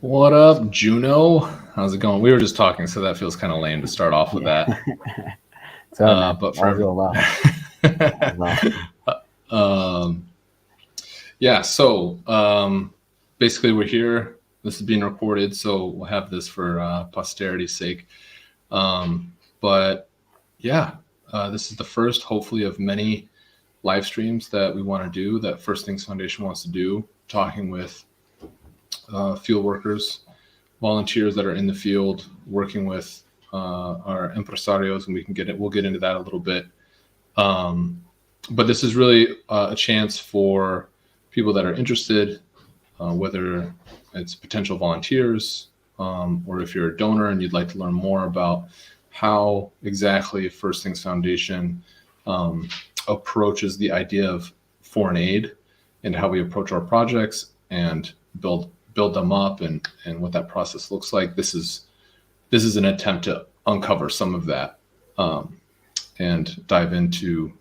What up, Juno? How's it going? We were just talking, so that feels kind of lame to start off with Yeah. that. It's all right, man. But All's for going well. All's awesome. um, yeah, so basically we're here. This is being recorded, so we'll have this for posterity's sake. But yeah, this is the first, hopefully, of many live streams that we want to do. That First Things Foundation wants to do, talking with field workers, volunteers that are in the field, working with our impresarios, and we'll get into that a little bit. But this is really a chance for people that are interested, whether it's potential volunteers, or if you're a donor and you'd like to learn more about how exactly First Things Foundation approaches the idea of foreign aid and how we approach our projects and build them up, and what that process looks like. This is an attempt to uncover some of that, and dive into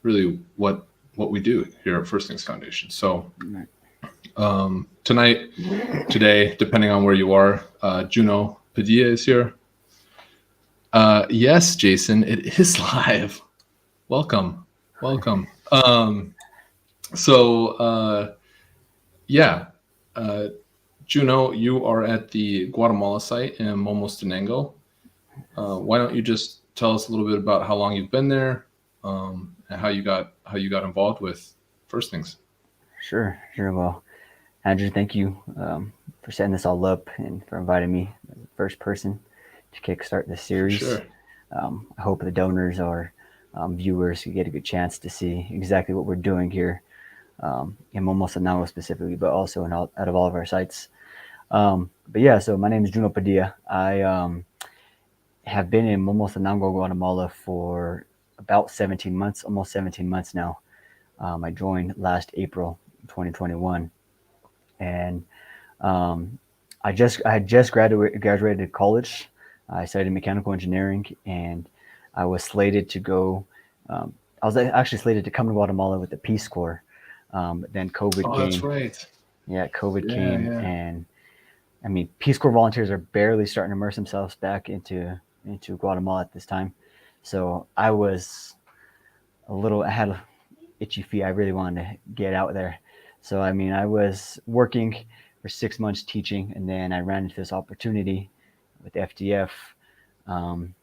really what we do here at First Things Foundation. So today, depending on where you are, Juno Padilla is here. Yes, Jason, it is live. Welcome. Yeah, Juno, you are at the Guatemala site in Momos. Why don't you just tell us a little bit about how long you've been there, and how you got involved with First Things? Sure. Well, Andrew, thank you for setting this all up and for inviting me as the first person to kickstart this series. Sure. I hope the donors or viewers get a good chance to see exactly what we're doing here in Momos specifically, but also out of all of our sites. But yeah, so my name is Juno Padilla. I have been in Momos, Guatemala for about 17 months, almost 17 months now. I joined last April 2021, and I had just graduated college. I studied mechanical engineering, and I was slated to go. I was actually slated to come to Guatemala with the Peace Corps, but then COVID came. Oh, that's right. Yeah, COVID came, and I mean, Peace Corps volunteers are barely starting to immerse themselves back into Guatemala at this time. So I had an itchy feet. I really wanted to get out there. So, I mean, I was working for 6 months teaching, and then I ran into this opportunity with FDF, and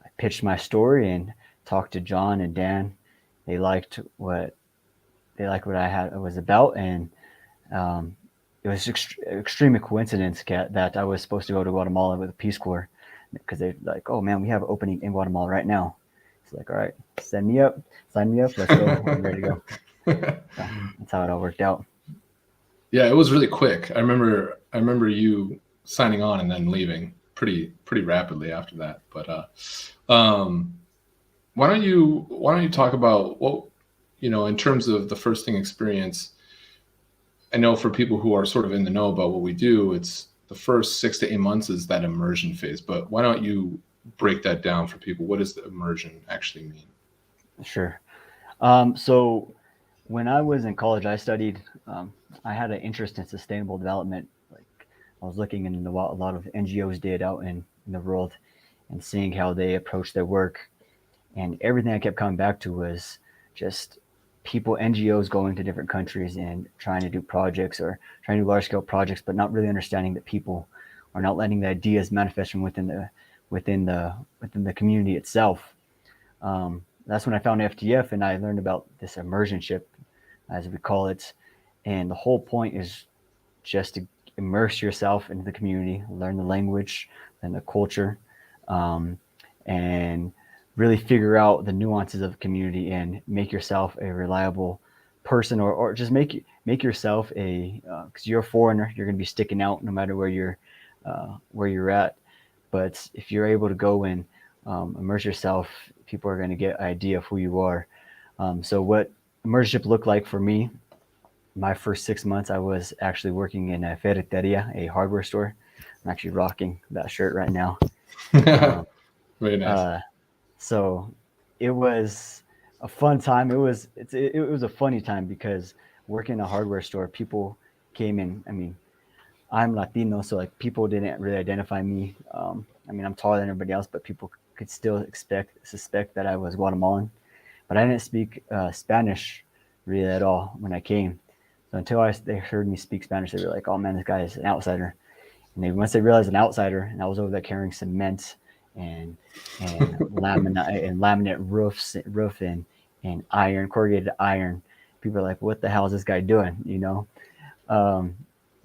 I pitched my story and talked to John and Dan. They liked what I was about, and it was extreme coincidence that I was supposed to go to Guatemala with the Peace Corps, because they're like, "Oh man, we have an opening in Guatemala right now." It's like, all right, sign me up, let's go. I'm ready to go. So that's how it all worked out. Yeah, it was really quick. I remember you signing on and then leaving pretty rapidly after that. But why don't you talk about what, in terms of the First Thing experience? I know for people who are sort of in the know about what we do, it's the first 6 to 8 months is that immersion phase. But why don't you break that down for people? What does the immersion actually mean? Sure. So when I was in college, I studied. I had an interest in sustainable development. Like, I was looking into what a lot of NGOs did out in the world, and seeing how they approach their work. And everything I kept coming back to was just NGOs going to different countries and trying to do projects, or trying to do large scale projects, but not really understanding that people are not letting the ideas manifest from within the community itself. That's when I found FTF, and I learned about this immersionship, as we call it. And the whole point is just to immerse yourself into the community, learn the language and the culture, and really figure out the nuances of the community and make yourself a reliable person, or just make yourself because you're a foreigner, you're going to be sticking out no matter where you're at. But if you're able to go and immerse yourself, people are going to get an idea of who you are. So what immersionship looked like for me, my first 6 months, I was actually working in a ferreteria, a hardware store. I'm actually rocking that shirt right now. Very nice. So it was a fun time. It was a funny time, because working in a hardware store, people came in. I mean, I'm Latino, so like people didn't really identify me. I mean, I'm taller than everybody else, but people could still suspect that I was Guatemalan. But I didn't speak Spanish really at all when I came. So until they heard me speak Spanish, they were like, "Oh man, this guy is an outsider." And once they realized an outsider, and I was over there carrying cement and laminate roof and iron, corrugated iron, people are like, "What the hell is this guy doing?" You know. Um,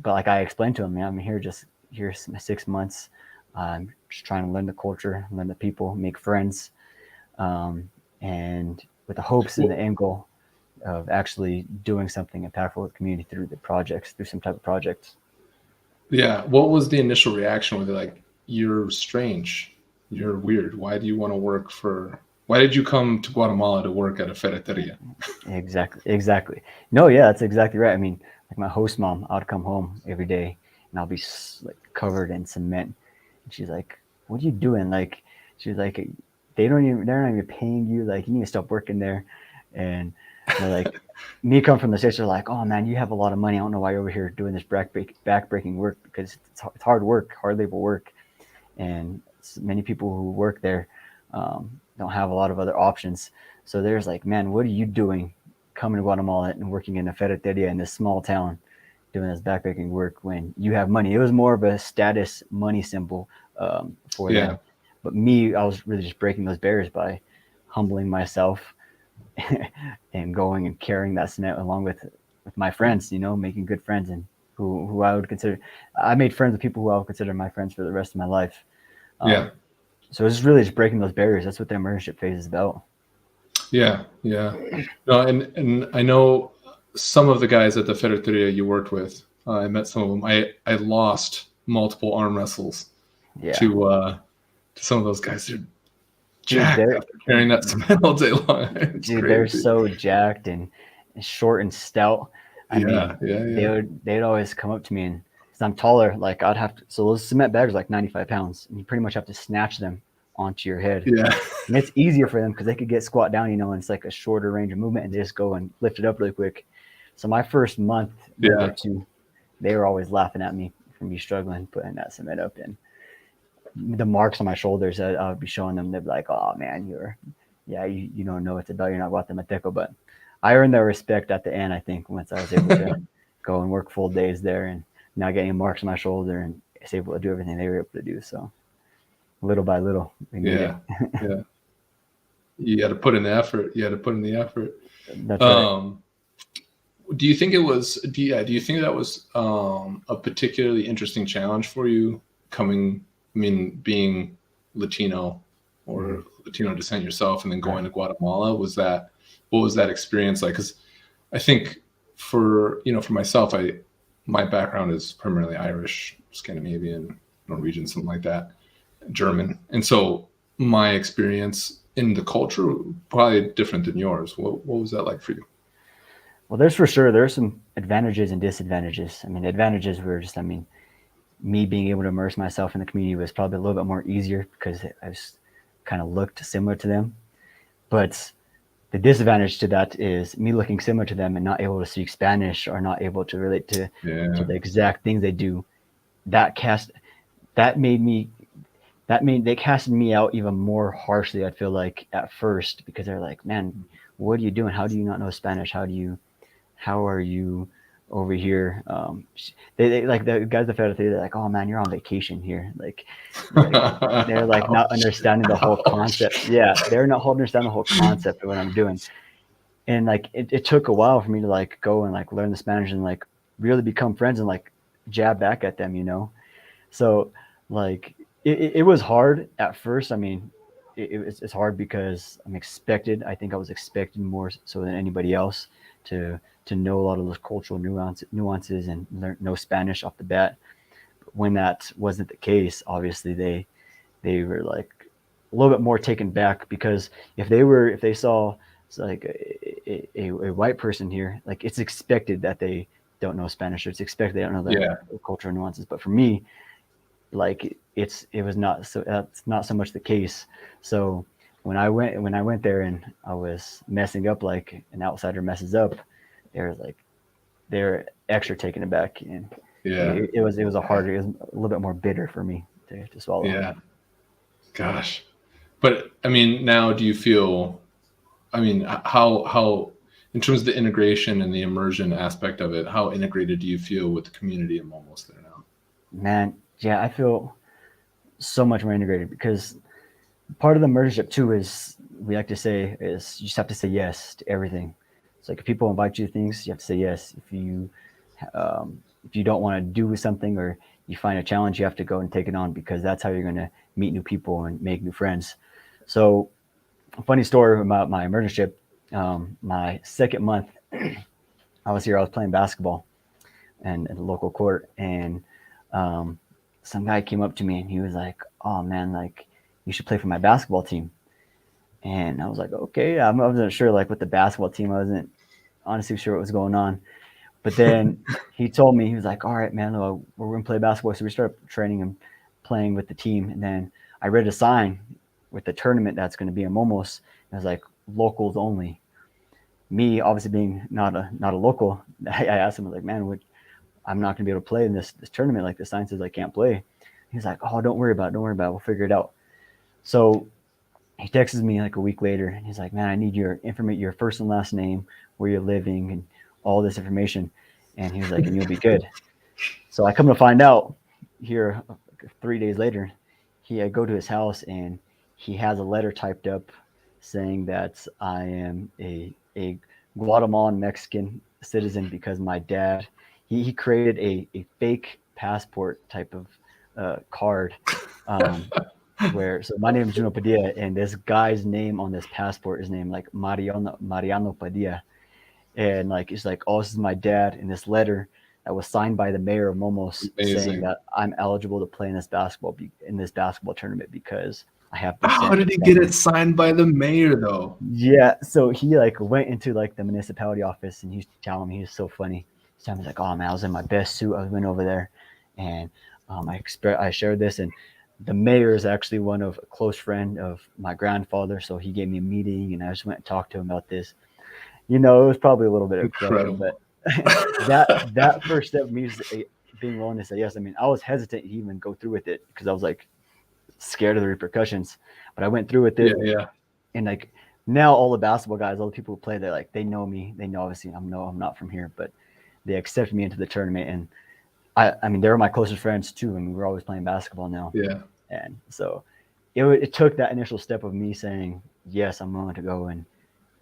but like I explained to him, man, I'm here 6 months. I'm just trying to learn the culture, learn the people, make friends, and with the hopes and the end goal of actually doing something impactful with the community through some type of project. Yeah. What was the initial reaction? Were they like, "You're strange. You're weird. Why do you want to work for? Why did you come to Guatemala to work at a ferreteria?" Exactly. No, yeah, that's exactly right. I mean, like my host mom, I would come home every day and I'll be like covered in cement. And she's like, "What are you doing?" Like, she's like, they're not even paying you. Like, you need to stop working there. And they're like, me come from the States, they're like, "Oh man, you have a lot of money. I don't know why you're over here doing this back-breaking work because it's hard work, hard labor work." And many people who work there don't have a lot of other options. So there's like, man, what are you doing coming to Guatemala and working in a ferreteria in this small town doing this backpacking work when you have money? It was more of a status money symbol for Yeah. them. But me, I was really just breaking those barriers by humbling myself and going and carrying that cement along with my friends, you know, making good friends and who I would consider. I made friends with people who I would consider my friends for the rest of my life. Yeah. So it's really just breaking those barriers. That's what the immersion phase is about. Yeah. Yeah. No, and I know some of the guys at the ferreteria you worked with. I met some of them. I lost multiple arm wrestles Yeah, to some of those guys. They're dude, jacked after carrying that cement all day long. It's they're crazy. so jacked and short and stout. I Yeah. mean, Yeah. Yeah. they'd always come up to me and because I'm taller, like I'd have to. So those cement bags are like 95 pounds, and you pretty much have to snatch them onto your head. Yeah. And it's easier for them because they could get squat down, you know, and it's like a shorter range of movement, and they just go and lift it up really quick. So my first month or Yeah. two, they were always laughing at me for me struggling putting that cement up, and the marks on my shoulders, I would be showing them. They'd be like, "Oh man, you don't know what to do. You're not Guatemalteco." But I earned their respect at the end. I think once I was able to go and work full days there and not getting marks on my shoulder and was able to do everything they were able to do. So little by little, we made it. Yeah. Yeah. You got to put in the effort. You got to put in the effort. That's right. Um, do you think it was? Do you think that was a particularly interesting challenge for you coming? I mean, being Latino or Latino descent yourself, and then going to Guatemala. What was that experience like? Because I think for myself, my background is primarily Irish, Scandinavian, Norwegian, something like that, German, and so my experience in the culture probably different than yours. What was that like for you? Well, there's some advantages and disadvantages. I mean, the advantages were just, I mean, me being able to immerse myself in the community was probably a little bit more easier because I was kind of looked similar to them. But the disadvantage to that is me looking similar to them and not able to speak Spanish or not able to relate to Yeah. the exact things they do. That cast that made me that made they casted me out even more harshly. I feel like at first because they're like, "Man, what are you doing? How do you not know Spanish? How are you over here?" They like the guys that fed they're like, "Oh man, you're on vacation here." Like they're like not Ouch. understanding the whole concept. Ouch. Yeah, they're not understanding the whole concept of what I'm doing. And like it took a while for me to like go and like learn the Spanish and like really become friends and like jab back at them, you know. So like it was hard at first. I mean, it's hard because I'm expected. I think I was expected more so than anybody else to know a lot of those cultural nuances and know Spanish off the bat. But when that wasn't the case, obviously they were like a little bit more taken back because if they saw like a white person here, like it's expected that they don't know Spanish or it's expected they don't know Yeah. the cultural nuances. But for me, like it was not so that's not so much the case. So when I went there and I was messing up like an outsider messes up, they were like they're extra taken aback and Yeah. It was a harder, it was a little bit more bitter for me to swallow. Yeah. Gosh. But I mean, now do you feel, I mean, how, in terms of the integration and the immersion aspect of it, how integrated do you feel with the community of Momos there now? Man, yeah, I feel so much more integrated because part of the membership too is we like to say is you just have to say yes to everything. It's like if people invite you to things, you have to say yes. If you don't want to do something or you find a challenge, you have to go and take it on because that's how you're going to meet new people and make new friends. So, a funny story about my immersionship. My second month, I was here. I was playing basketball and at the local court, and um, some guy came up to me and he was like, "Oh man, like you should play for my basketball team." And I was like, "Okay." I wasn't sure like with the basketball team. I wasn't honestly sure what was going on. But then he told me, he was like, "All right, man, we're gonna play basketball." So we started training and playing with the team. And then I read a sign with the tournament that's going to be in Momos. And it was like locals only. Me, obviously being not a local, I asked him, I was like, "Man, I'm not going to be able to play in this tournament. Like the sign says I can't play." He's like, "Oh, don't worry about it. Don't worry about it. We'll figure it out." So he texts me like a week later, and he's like, "Man, I need your first and last name, where you're living, and all this information." And he was like, "And you'll be good." So I come to find out here 3 days later, I go to his house and he has a letter typed up saying that I am a Guatemalan Mexican citizen because my dad he created a fake passport type of card. Um, where so my name is Juno Padilla and this guy's name on this passport is named like Mariano Padilla, and like it's like, "Oh, this is my dad," in this letter that was signed by the mayor of Momos saying Amazing. that I'm eligible to play in this basketball tournament because I have How descent did he from get it him. signed by the mayor though? Yeah, so he like went into like the municipality office and he's telling me, he's so funny. He's telling me like, "Oh man, I was in my best suit. I went over there, and I shared this, and the mayor is actually one of a close friend of my grandfather, so he gave me a meeting, and I just went and talked to him about this." It was probably a little bit of corruption, Incredible. but that first step of me being willing to say yes. I mean, I was hesitant to even go through with it because I was like scared of the repercussions, but I went through with Yeah, it, yeah. and like now all the basketball guys, all the people who play, they know me. They know obviously I'm not from here, but they accept me into the tournament, and I mean they're my closest friends too. I mean we're always playing basketball now, Yeah. and so it took that initial step of me saying yes, I'm willing to go and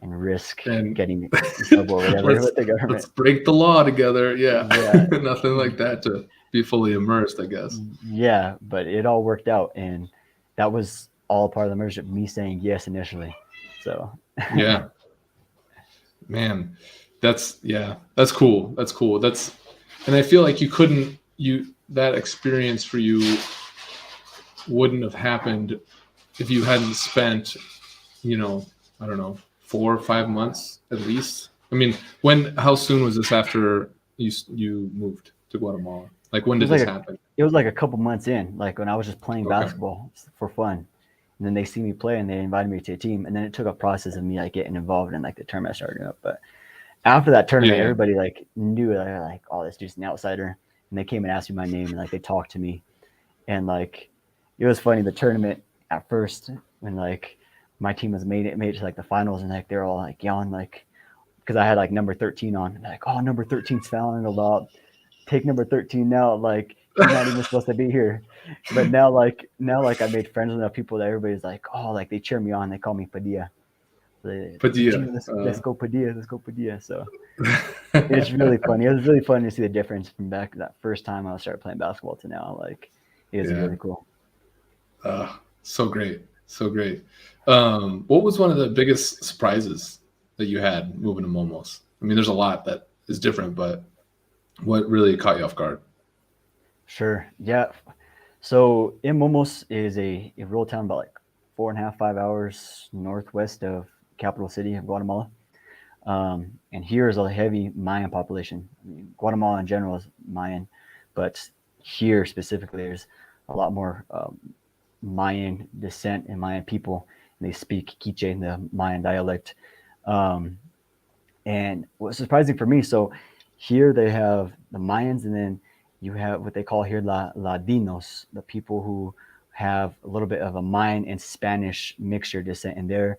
risk And getting in trouble or whatever let's with the let's government. break the law together. Yeah. Yeah, Nothing like that to be fully immersed, I guess. yeah, but it all worked out, and that was all part of the membership. Me saying yes initially, so Yeah. Man, that's cool. That's cool. And I feel like that experience for you wouldn't have happened if you hadn't spent, you know, I don't know, 4 or 5 months at least. I mean, how soon was this after you moved to Guatemala? Like, when it did was this like happen? a couple months in, like when I was just playing Okay. basketball for fun, and then they see me play and they invited me to a team, and then it took a process of me like getting involved in like the tournament starting up. But after that Yeah, tournament, yeah. everybody like knew that like, "Oh, this dude's an outsider," and they came and asked me my name and like they talked to me, and like it was funny the tournament at first when like my team was made it to like the finals, and like they're all like yelling like because I had like number 13 on, and they're like, "Oh, number 13's fouling a lot. Take number 13 now. Like he's not even supposed to be here." But now I made friends with enough people that everybody's like, "Oh, like they cheer me on. They call me Padilla. Padilla. Let's go Padilla. Let's go Padilla." So it's really funny. It was really fun to see the difference from back that first time I started playing basketball to now. Like it was Yeah. really cool. So great. So great. What was one of the biggest surprises that you had moving to Momos? I mean, there's a lot that is different, but what really caught you off guard? Sure. Yeah. So in Momos is a rural town about like 4.5, 5 hours northwest of capital city of Guatemala. And here is a heavy Mayan population. I mean, Guatemala in general is Mayan, but here specifically, there's a lot more Mayan descent and Mayan people, and they speak Quiche, the Mayan dialect. Um, and what's surprising for me, so here they have the Mayans, and then You have what they call here Ladinos, the people who have a little bit of a Mayan and Spanish mixture descent, and they're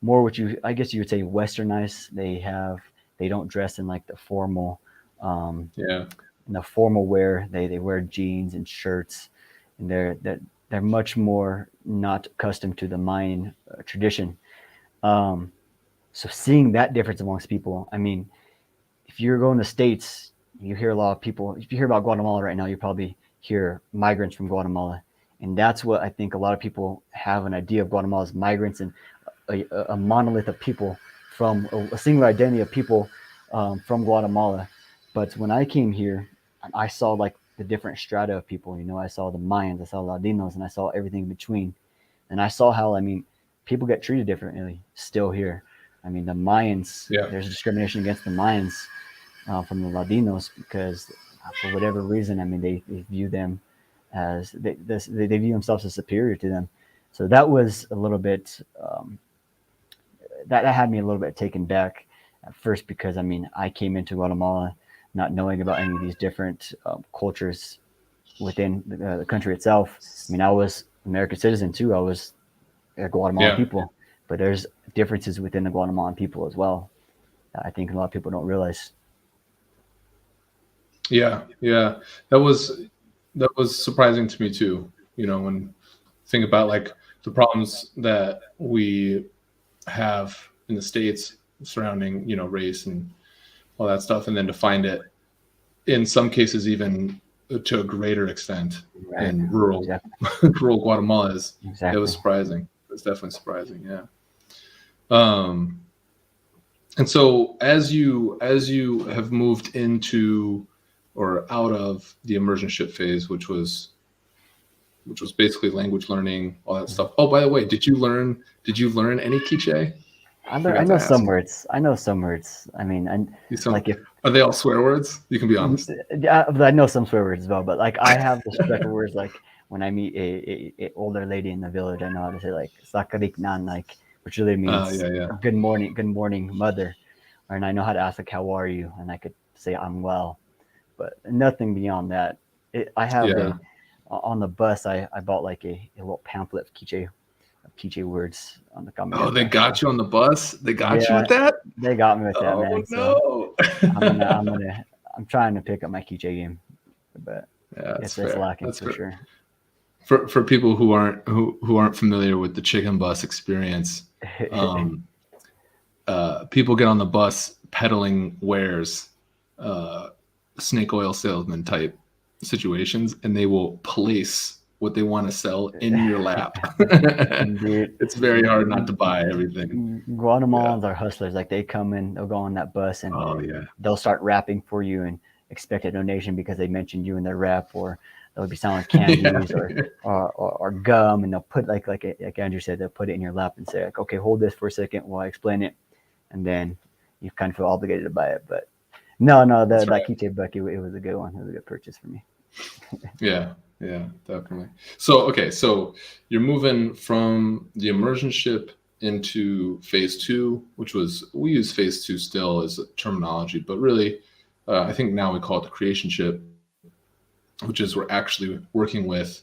more what I guess you would say westernized. They don't dress in like the formal Yeah. in the formal wear. They wear jeans and shirts, and they're much more not accustomed to the Mayan tradition. Um, so seeing that difference amongst people, I mean, if you're going to States, you hear a lot of people. If you hear about Guatemala right now, you probably hear migrants from Guatemala, and that's what I think a lot of people have an idea of Guatemala as migrants and a monolith of people from a singular identity of people from Guatemala. But when I came here, I saw like the different strata of people. You know, I saw the Mayans, I saw Ladinos, and I saw everything in between. And I saw how, I mean, people get treated differently still here. I mean, the Mayans, Yeah. there's discrimination against the Mayans from the Ladinos because for whatever reason, I mean, they view them as they view themselves as superior to them. So that was a little bit that had me a little bit taken back at first because I mean I came into Guatemala not knowing about any of these different cultures within the country itself. I mean I was American citizen too. I was a Guatemalan Yeah. people, but there's differences within the Guatemalan people as well. I think a lot of people don't realize. Yeah. Yeah. That was surprising to me too. You know, when think about like the problems that we have in the States surrounding, you know, race and all that stuff, and then to find it in some cases even to a greater extent Right. in rural Exactly. rural Guatemala it was Exactly. surprising. It was definitely surprising. Yeah. Um, and so as you have moved into or out of the immersionship phase, which was basically language learning, all that stuff. Oh, by the way, did you learn any Quiche? I Forgot to know some ask. words. I know some words. I mean, and You some like if Are they all swear words? You can be honest. I know some swear words as well, but like I have the special words like when I meet a older lady in the village, I know how to say like "sakarik nan," like which really means Yeah, yeah, good morning, mother. And I know how to ask like "How are you?" and I could say "I'm well," but nothing beyond that. I have yeah. on the bus. I bought like a little pamphlet of Quiche words on the Oh, they camioneta. got you on the bus. They got you Yeah, with that. they got me with that, Oh man. So no. I'm trying to pick up my Quiche game, but Yeah, that's it's fair. lacking That's for fair. sure. For people who aren't familiar with the chicken bus experience, um, people get on the bus peddling wares, uh, snake oil salesman type situations, and they will place what they want to sell in your lap. Dude, It's very hard not to buy everything. Yeah. Guatemalans are hustlers. Like they come in, they'll go on that bus and Oh yeah. they'll start rapping for you and expect a donation because they mentioned you in their rap, or they'll be selling candies Yeah. or gum, and they'll put like Andrew said, they'll put it in your lap and say like, okay, hold this for a second while I explain it, and then you kind of feel obligated to buy it. But no, That's that right. Keychain Bucky, it was a good one. It was a good purchase for me. Yeah, yeah, definitely. So, okay, so you're moving from the immersion ship into phase two, which was, we use phase two still as a terminology, but really, I think now we call it the creation ship, which is we're actually working with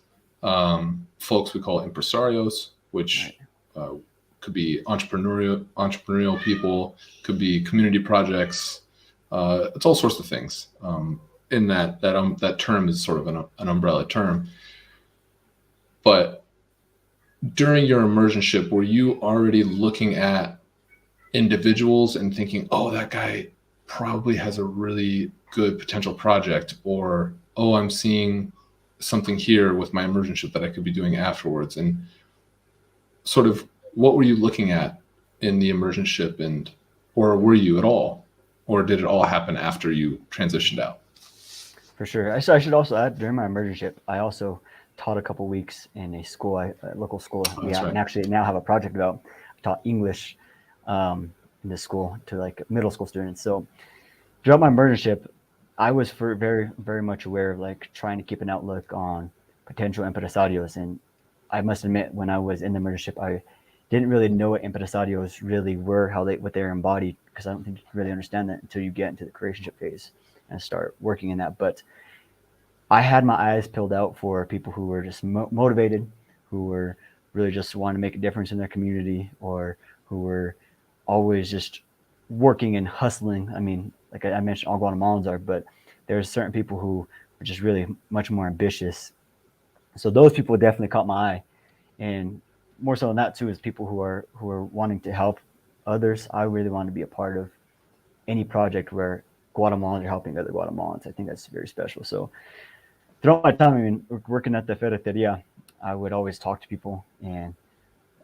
folks we call impresarios, Right. which could be entrepreneurial people, could be community projects. It's all sorts of things. In that term is sort of an umbrella term. But during your immersionship, were you already looking at individuals and thinking, oh, that guy probably has a really good potential project, or oh, I'm seeing something here with my immersionship that I could be doing afterwards? And sort of what were you looking at in the immersionship, and or were you at all, or did it all happen after you transitioned out? For sure. I should also add during my immersionship, I also taught a couple weeks in a school, a local school. Oh, that's And right. actually now have a project about. I taught English in this school to like middle school students. So throughout my immersionship, I was very much aware of like trying to keep an outlook on potential impresarios. And I must admit, when I was in the immersionship, I didn't really know what impresarios really were, what they're embodied, because I don't think you can really understand that until you get into the creationship phase and start working in that. But I had my eyes peeled out for people who were just motivated, who were really just wanting to make a difference in their community, or who were always just working and hustling. I mean, like I mentioned, all Guatemalans are, but there's certain people who are just really much more ambitious. So those people definitely caught my eye, and more so than that too is people who are wanting to help others. I really want to be a part of any project where Guatemalans are helping other Guatemalans. I think that's very special. So throughout my time, I mean, working at the ferreteria, I would always talk to people, and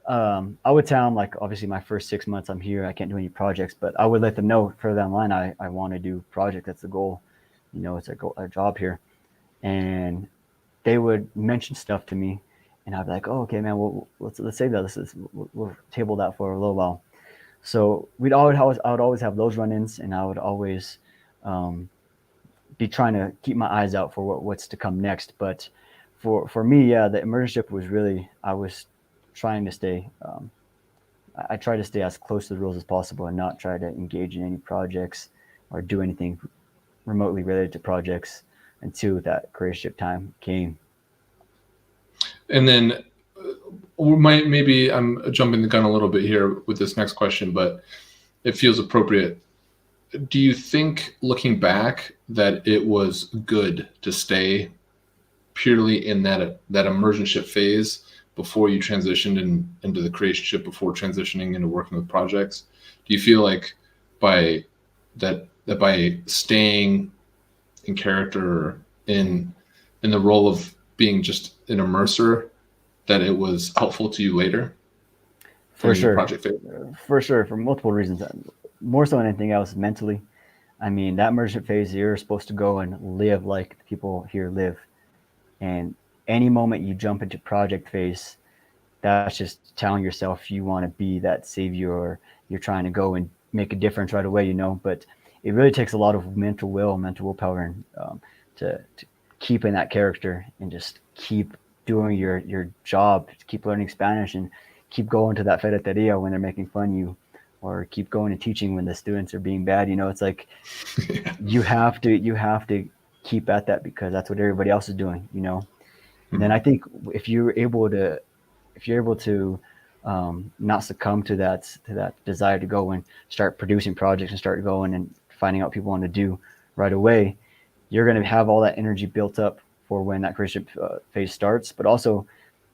I would tell them, like, obviously my first 6 months I'm here, I can't do any projects, but I would let them know further down the line, I want to do project. That's the goal. You know, it's a job here. And they would mention stuff to me, and I'd be like, oh, okay, man, well, let's save that. We'll table that for a little while. So I would always have those run-ins, and I would always um, be trying to keep my eyes out for what's to come next. But for me, yeah, the immersionship was really, I was trying to stay. I try to stay as close to the rules as possible and not try to engage in any projects or do anything remotely related to projects until that careership time came. And then maybe I'm jumping the gun a little bit here with this next question, but it feels appropriate. Do you think, looking back, that it was good to stay purely in that immersionship phase before you transitioned into the creationship, before transitioning into working with projects? Do you feel like by staying in character in the role of being just an immerser, that it was helpful to you later? For sure. Project phase? For sure, for multiple reasons. More so than anything else, mentally. I mean, that immersion phase, you're supposed to go and live like the people here live. And any moment you jump into project phase, that's just telling yourself you want to be that savior, or you're trying to go and make a difference right away, you know. But it really takes a lot of mental willpower, and to keep in that character and just keep doing your job, keep learning Spanish, and keep going to that ferreteria when they're making fun of you, or keep going and teaching when the students are being bad. You know, it's like you have to keep at that, because that's what everybody else is doing, you know. And then I think if you're able to not succumb to that desire to go and start producing projects and start going and finding out what people want to do right away, you're going to have all that energy built up for when that creation phase starts. But also,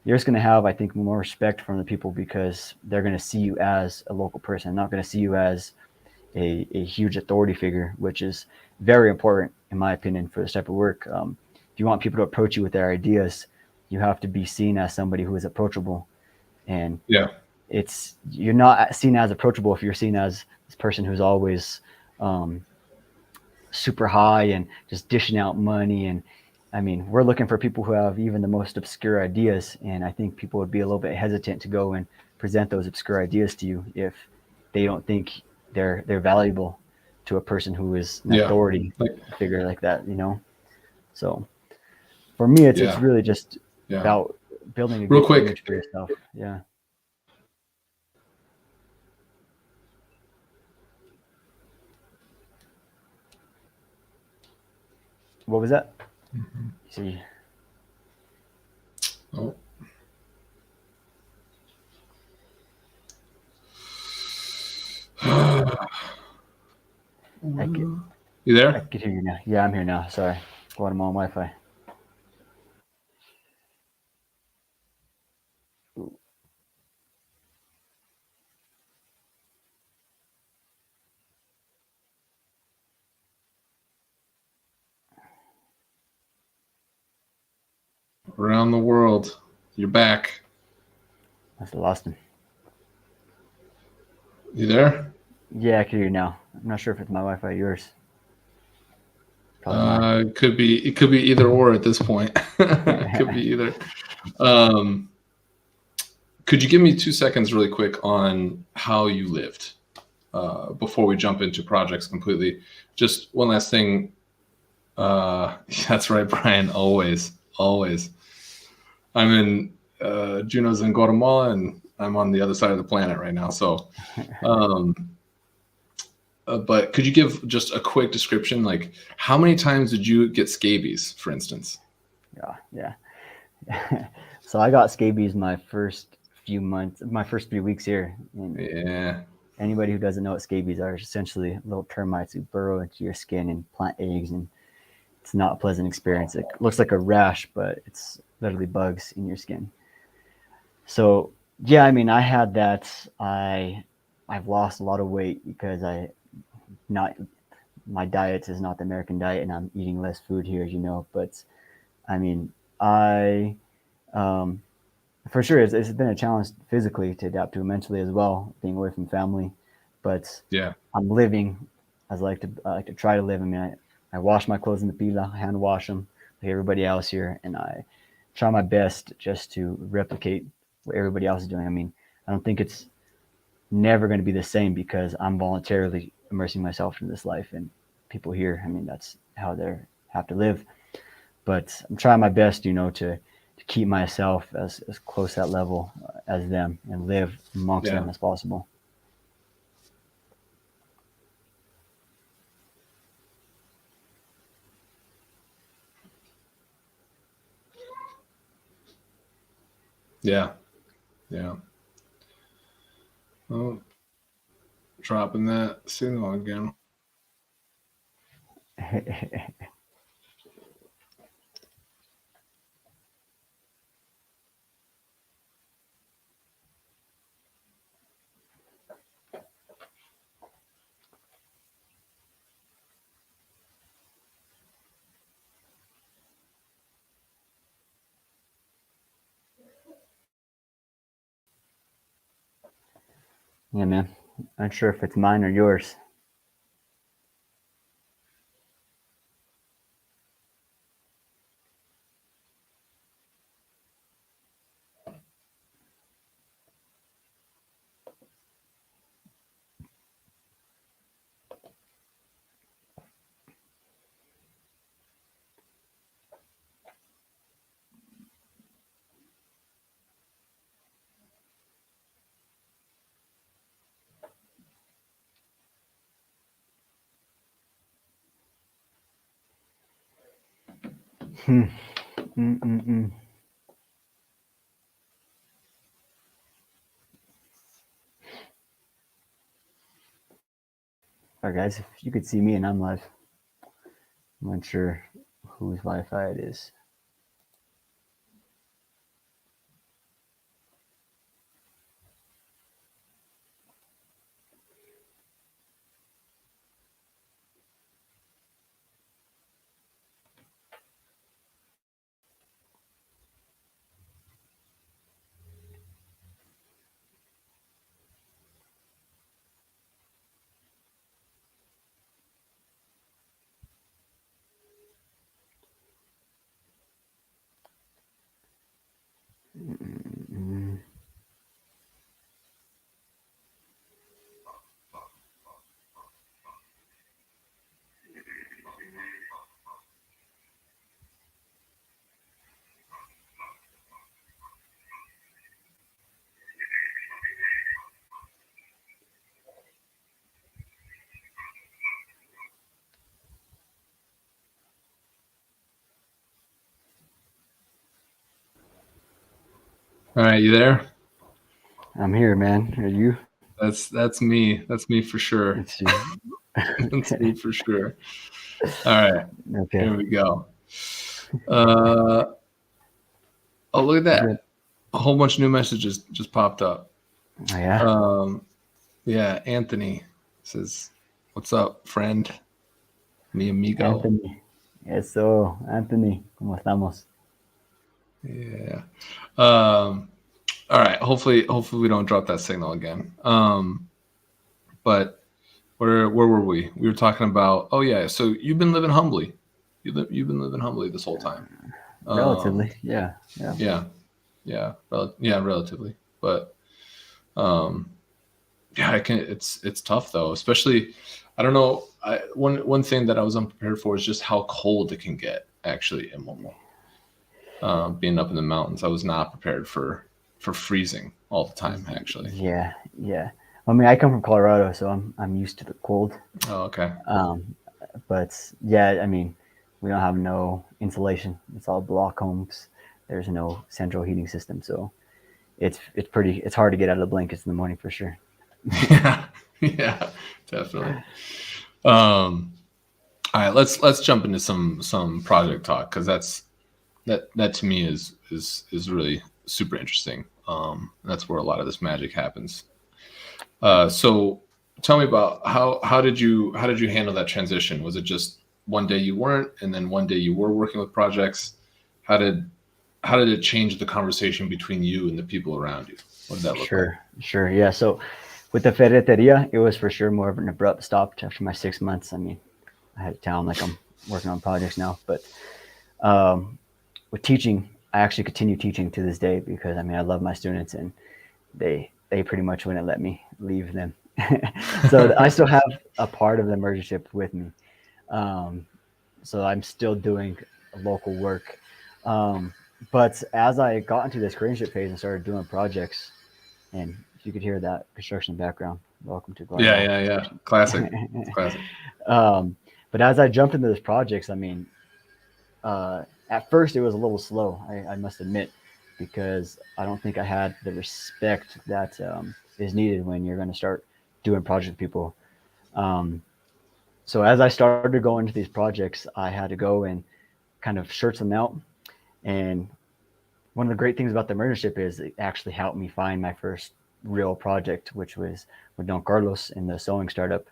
you're just going to have, I think, more respect from the people, because they're going to see you as a local person, not going to see you as a huge authority figure, which is very important, in my opinion, for this type of work. If you want people to approach you with their ideas, you have to be seen as somebody who is approachable. And yeah, you're not seen as approachable if you're seen as this person who's always super high and just dishing out money. And I mean, we're looking for people who have even the most obscure ideas, and I think people would be a little bit hesitant to go and present those obscure ideas to you if they don't think they're valuable to a person who is an authority figure like that, you know. So for me, it's really just about building a good image for yourself. Yeah. What was that? Mm-hmm. See. Oh. You there? I can hear you now. Yeah, I'm here now. Sorry. Going on Wi-Fi. Around the world. You're back. Must have lost him. You there? Yeah, I can hear you now. I'm not sure if it's my Wi-Fi or yours. It could be either or at this point. It could be either. Could you give me 2 seconds really quick on how you lived before we jump into projects completely? Just one last thing. That's right, Brian. Always. I'm in Juno's in Guatemala, and I'm on the other side of the planet right now. So But could you give just a quick description? Like, how many times did you get scabies, for instance? Yeah. So I got scabies my first few months, my first 3 weeks here. And Yeah. anybody who doesn't know what scabies are, essentially little termites who burrow into your skin and plant eggs, and it's not a pleasant experience. It looks like a rash, but it's literally bugs in your skin. So yeah, I mean, I had that. I've lost a lot of weight because not my diet is not the American diet, and I'm eating less food here, as you know. But I mean, I um, for sure it's been a challenge physically to adapt to, mentally as well, being away from family. But Yeah. I'm living as I like to try to live. I mean, I wash my clothes in the pila, hand wash them like everybody else here, and I try my best just to replicate what everybody else is doing. I mean, I don't think it's never going to be the same because I'm voluntarily immersing myself into this life, and people here, I mean, that's how they have to live. But I'm trying my best, to keep myself as close to that level as them and live amongst Yeah. them as possible. Yeah. Yeah. Oh, dropping that signal again. Yeah, man. Not sure if it's mine or yours. Hmm. Mm-mm-mm. All right, guys, if you could see me and I'm live, I'm not sure whose Wi-Fi it is. Mm-mm. All right, you there? I'm here, man. Are you? That's me. That's me for sure. Let's see. That's me for sure. All right, Okay. here we go. Uh, oh, look at Good. that! A whole bunch of new messages just popped up. Oh, yeah. Yeah, Anthony says, "What's up, friend? Mi amigo." Anthony. Eso, Anthony. ¿Cómo estamos? Yeah. All right. Hopefully we don't drop that signal again. But where were we? We were talking about. Oh yeah. So you've been living humbly. You've been living humbly this whole time. Um, Relatively. Yeah. Yeah. yeah. Yeah. Relatively. But um, yeah, I can. It's tough though, especially. I don't know. One thing that I was unprepared for is just how cold it can get actually in Momo. Being up in the mountains, I was not prepared for freezing all the time. Actually, Yeah. Yeah. I mean, I come from Colorado, so I'm used to the cold. Oh, okay. But yeah, I mean, we don't have no insulation. It's all block homes. There's no central heating system, so it's hard to get out of the blankets in the morning for sure. Yeah, yeah, definitely. Um, all right, let's jump into some project talk because that to me is really super interesting. That's where a lot of this magic happens. So tell me about how did you handle that transition? Was it just one day you weren't, and then one day you were working with projects? How did how did it change the conversation between you and the people around you? What did that look like? Sure, yeah. So with the ferreteria, it was for sure more of an abrupt stop after my 6 months. I mean, I had to tell them like I'm working on projects now, but um, with teaching, I actually continue teaching to this day because I mean I love my students and they pretty much wouldn't let me leave them. So I still have a part of the membership with me. Um, so I'm still doing local work. Um, but as I got into this creatorship phase and started doing projects, and if you could hear that construction background, welcome to Yeah, Guatemala yeah, yeah. construction. Classic. It's classic. But as I jumped into those projects, I mean, at first it was a little slow, I must admit, because I don't think I had the respect that is needed when you're going to start doing projects with people. Um, so as I started going into these projects, I had to go and kind of search them out. And one of the great things about the mentorship is it actually helped me find my first real project, which was with Don Carlos in the sewing startup.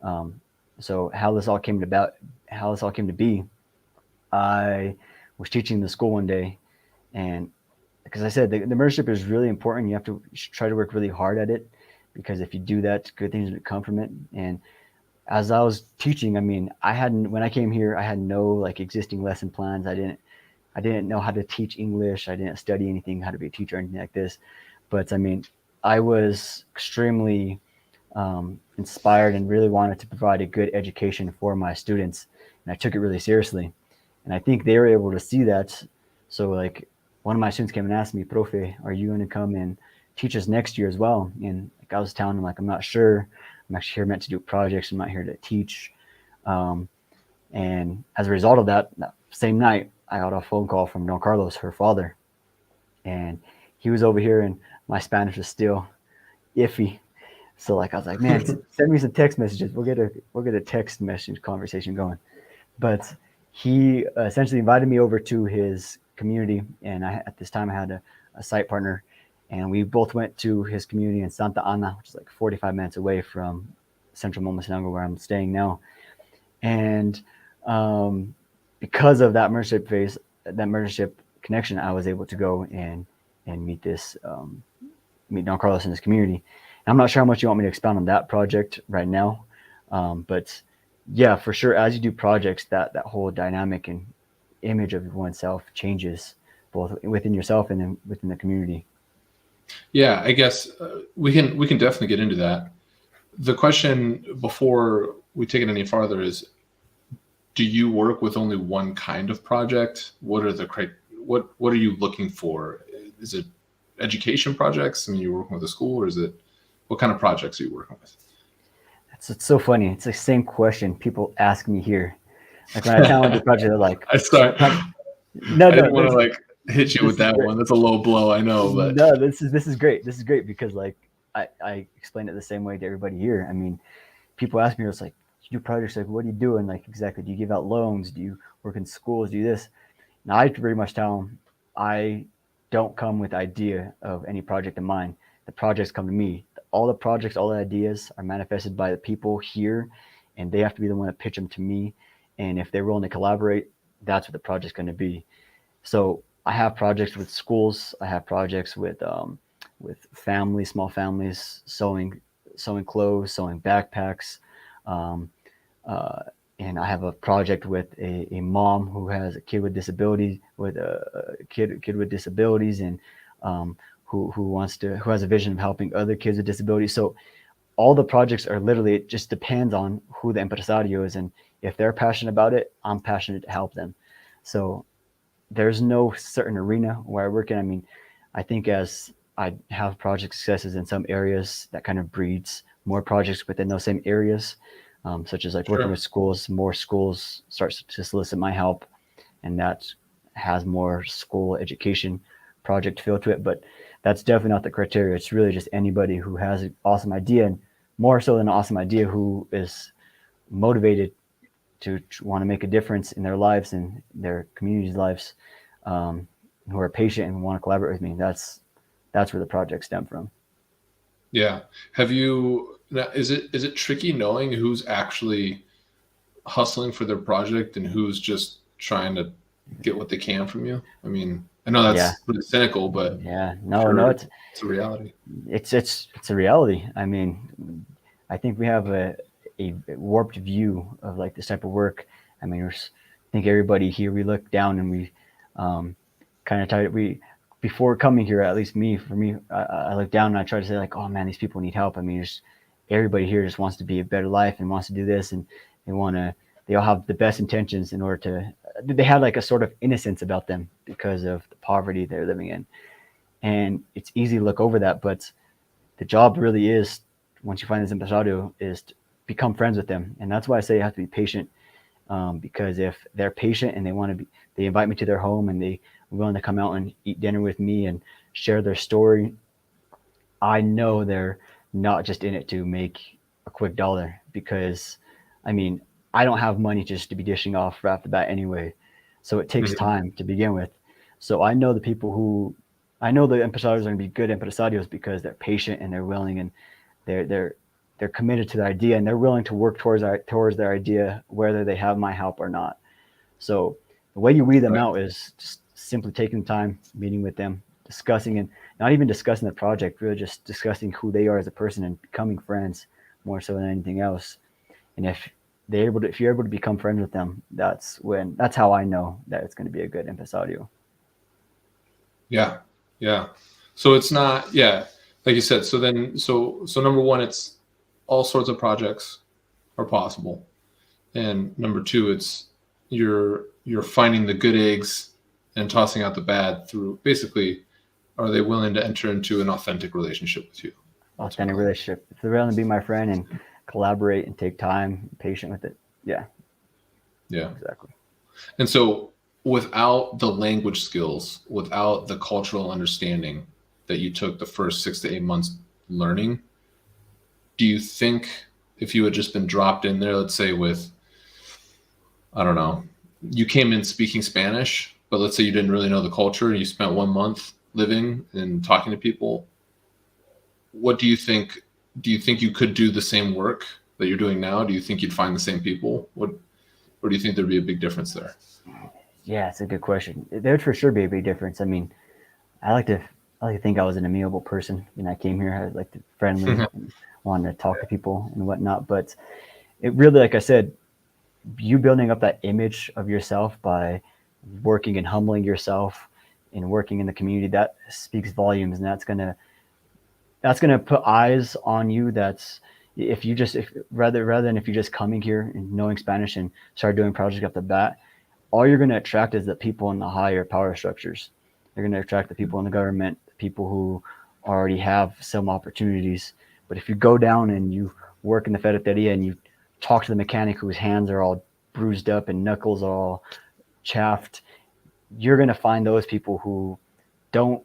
Um, so how this all came to be, I was teaching the school one day, and because I said the mentorship is really important, you have to try to work really hard at it because if you do that, good things will come from it. And as I was teaching, I mean, I hadn't when I came here, I had no like existing lesson plans. I didn't know how to teach English. I didn't study anything, how to be a teacher or anything like this. But I mean, I was extremely inspired and really wanted to provide a good education for my students. And I took it really seriously. And I think they were able to see that. So, like, one of my students came and asked me, Profe, are you going to come and teach us next year as well? And like, I was telling him, like, I'm not sure. I'm actually here meant to do projects. I'm not here to teach. Um, and as a result of that, that same night, I got a phone call from Don Carlos, her father, and he was over here, and my Spanish was still iffy. So like I was like, man, send me some text messages. We'll get a text message conversation going. But he essentially invited me over to his community, and at this time I had a site partner, and we both went to his community in Santa Ana, which is like 45 minutes away from Central Momos, where I'm staying now. And um, because of that mentorship connection, I was able to go and meet Don Carlos in his community. And I'm not sure how much you want me to expound on that project right now, but yeah, for sure, as you do projects, that whole dynamic and image of oneself changes both within yourself and then within the community. Yeah, I guess we can definitely get into that. The question before we take it any farther is, do you work with only one kind of project? What are you looking for? Is it education projects? I mean, you're working with a school, or is it what kind of projects are you working with? It's so funny. It's the same question people ask me here. Like when I tell them the project, they're like, I start. "No, I didn't no, want to like hit you this with is that great. one. That's a low blow, I know, but No, this is great. This is great because like I explain it the same way to everybody here. I mean, people ask me, it's like, you do projects, like, what do you do? And like, exactly, do you give out loans? Do you work in schools? Do you this? Now, I pretty much tell them I don't come with the idea of any project in mind. The projects come to me. All the projects, all the ideas are manifested by the people here, and they have to be the one to pitch them to me. And if they're willing to collaborate, that's what the project's going to be. So I have projects with schools. I have projects with families, small families, sewing clothes, sewing backpacks. Um, uh, and I have a project with a mom who has a kid with disabilities, kid with disabilities, and who has a vision of helping other kids with disabilities. So all the projects are literally, it just depends on who the impresario is, and if they're passionate about it, I'm passionate to help them. So there's no certain arena where I work in. I mean, I think as I have project successes in some areas that kind of breeds more projects within those same areas, such as like working Sure. with schools. More schools starts to solicit my help, and that has more school education project feel to it. But that's definitely not the criteria. It's really just anybody who has an awesome idea, and more so than an awesome idea, who is motivated to want to make a difference in their lives and their community's lives, who are patient and want to collaborate with me. That's where the project stem from. Yeah. Have you, now, is it tricky knowing who's actually hustling for their project and who's just trying to get what they can from you? I mean, I know Yeah, that's really cynical, but yeah, I'm no, sure it's a reality. it's a reality. I mean, I think we have a warped view of like this type of work. I mean, I think everybody here, we look down and we kind of try, we, before coming here, at least me, for me, I look down and I try to say like, oh man, these people need help. I mean, just everybody here just wants to be a better life and wants to do this, and they want to, they all have the best intentions in order to, they have like a sort of innocence about them because of the poverty they're living in. And it's easy to look over that, but the job really is, once you find this impresario, is to become friends with them. And that's why I say you have to be patient, because if they're patient and they want to be, they invite me to their home and they are willing to come out and eat dinner with me and share their story, I know they're not just in it to make a quick dollar. Because I mean, I don't have money just to be dishing off right off the bat anyway, so it takes Mhm. time to begin with. So I know the people who, I know the impresarios are going to be good impresarios because they're patient and they're willing, and they're they're they're committed to the idea, and they're willing to work towards their idea whether they have my help or not. So the way you weed them Right. out is just simply taking the time, meeting with them, discussing, and not even discussing the project, really just discussing who they are as a person and becoming friends more so than anything else. And if they're able to, if you're able to become friends with them, that's how I know that it's going to be a good impresario. Yeah. Yeah. So it's not, yeah, like you said. So then, so number one, it's all sorts of projects are possible. And number two, it's you're finding the good eggs and tossing out the bad through basically, are they willing to enter into an authentic relationship with you Authentic ultimately? relationship. If they're willing to be my friend and collaborate and take time, patient with it. Yeah, Yeah. exactly. And so without the language skills, without the cultural understanding that you took the first 6 to 8 months learning, do you think if you had just been dropped in there, let's say with, I don't know, you came in speaking Spanish, but let's say you didn't really know the culture and you spent 1 month living and talking to people, what do you think? Do you think you could do the same work that you're doing now? Do you think you'd find the same people? What, or do you think there'd be a big difference there? Yeah, it's a good question. There'd for sure be a big difference. I mean, I like to I like to think I was an amiable person when I came here. I was like friendly and wanted to talk to people and whatnot. But it really, like I said, you building up that image of yourself by working and humbling yourself and working in the community, that speaks volumes, and that's gonna put eyes on you. That's, if you just, if rather than if you're just coming here and knowing Spanish and start doing projects off the bat, all you're going to attract is the people in the higher power structures. You're going to attract the people in the government, the people who already have some opportunities. But if you go down and you work in the ferreteria and you talk to the mechanic whose hands are all bruised up and knuckles are all chaffed, you're going to find those people who don't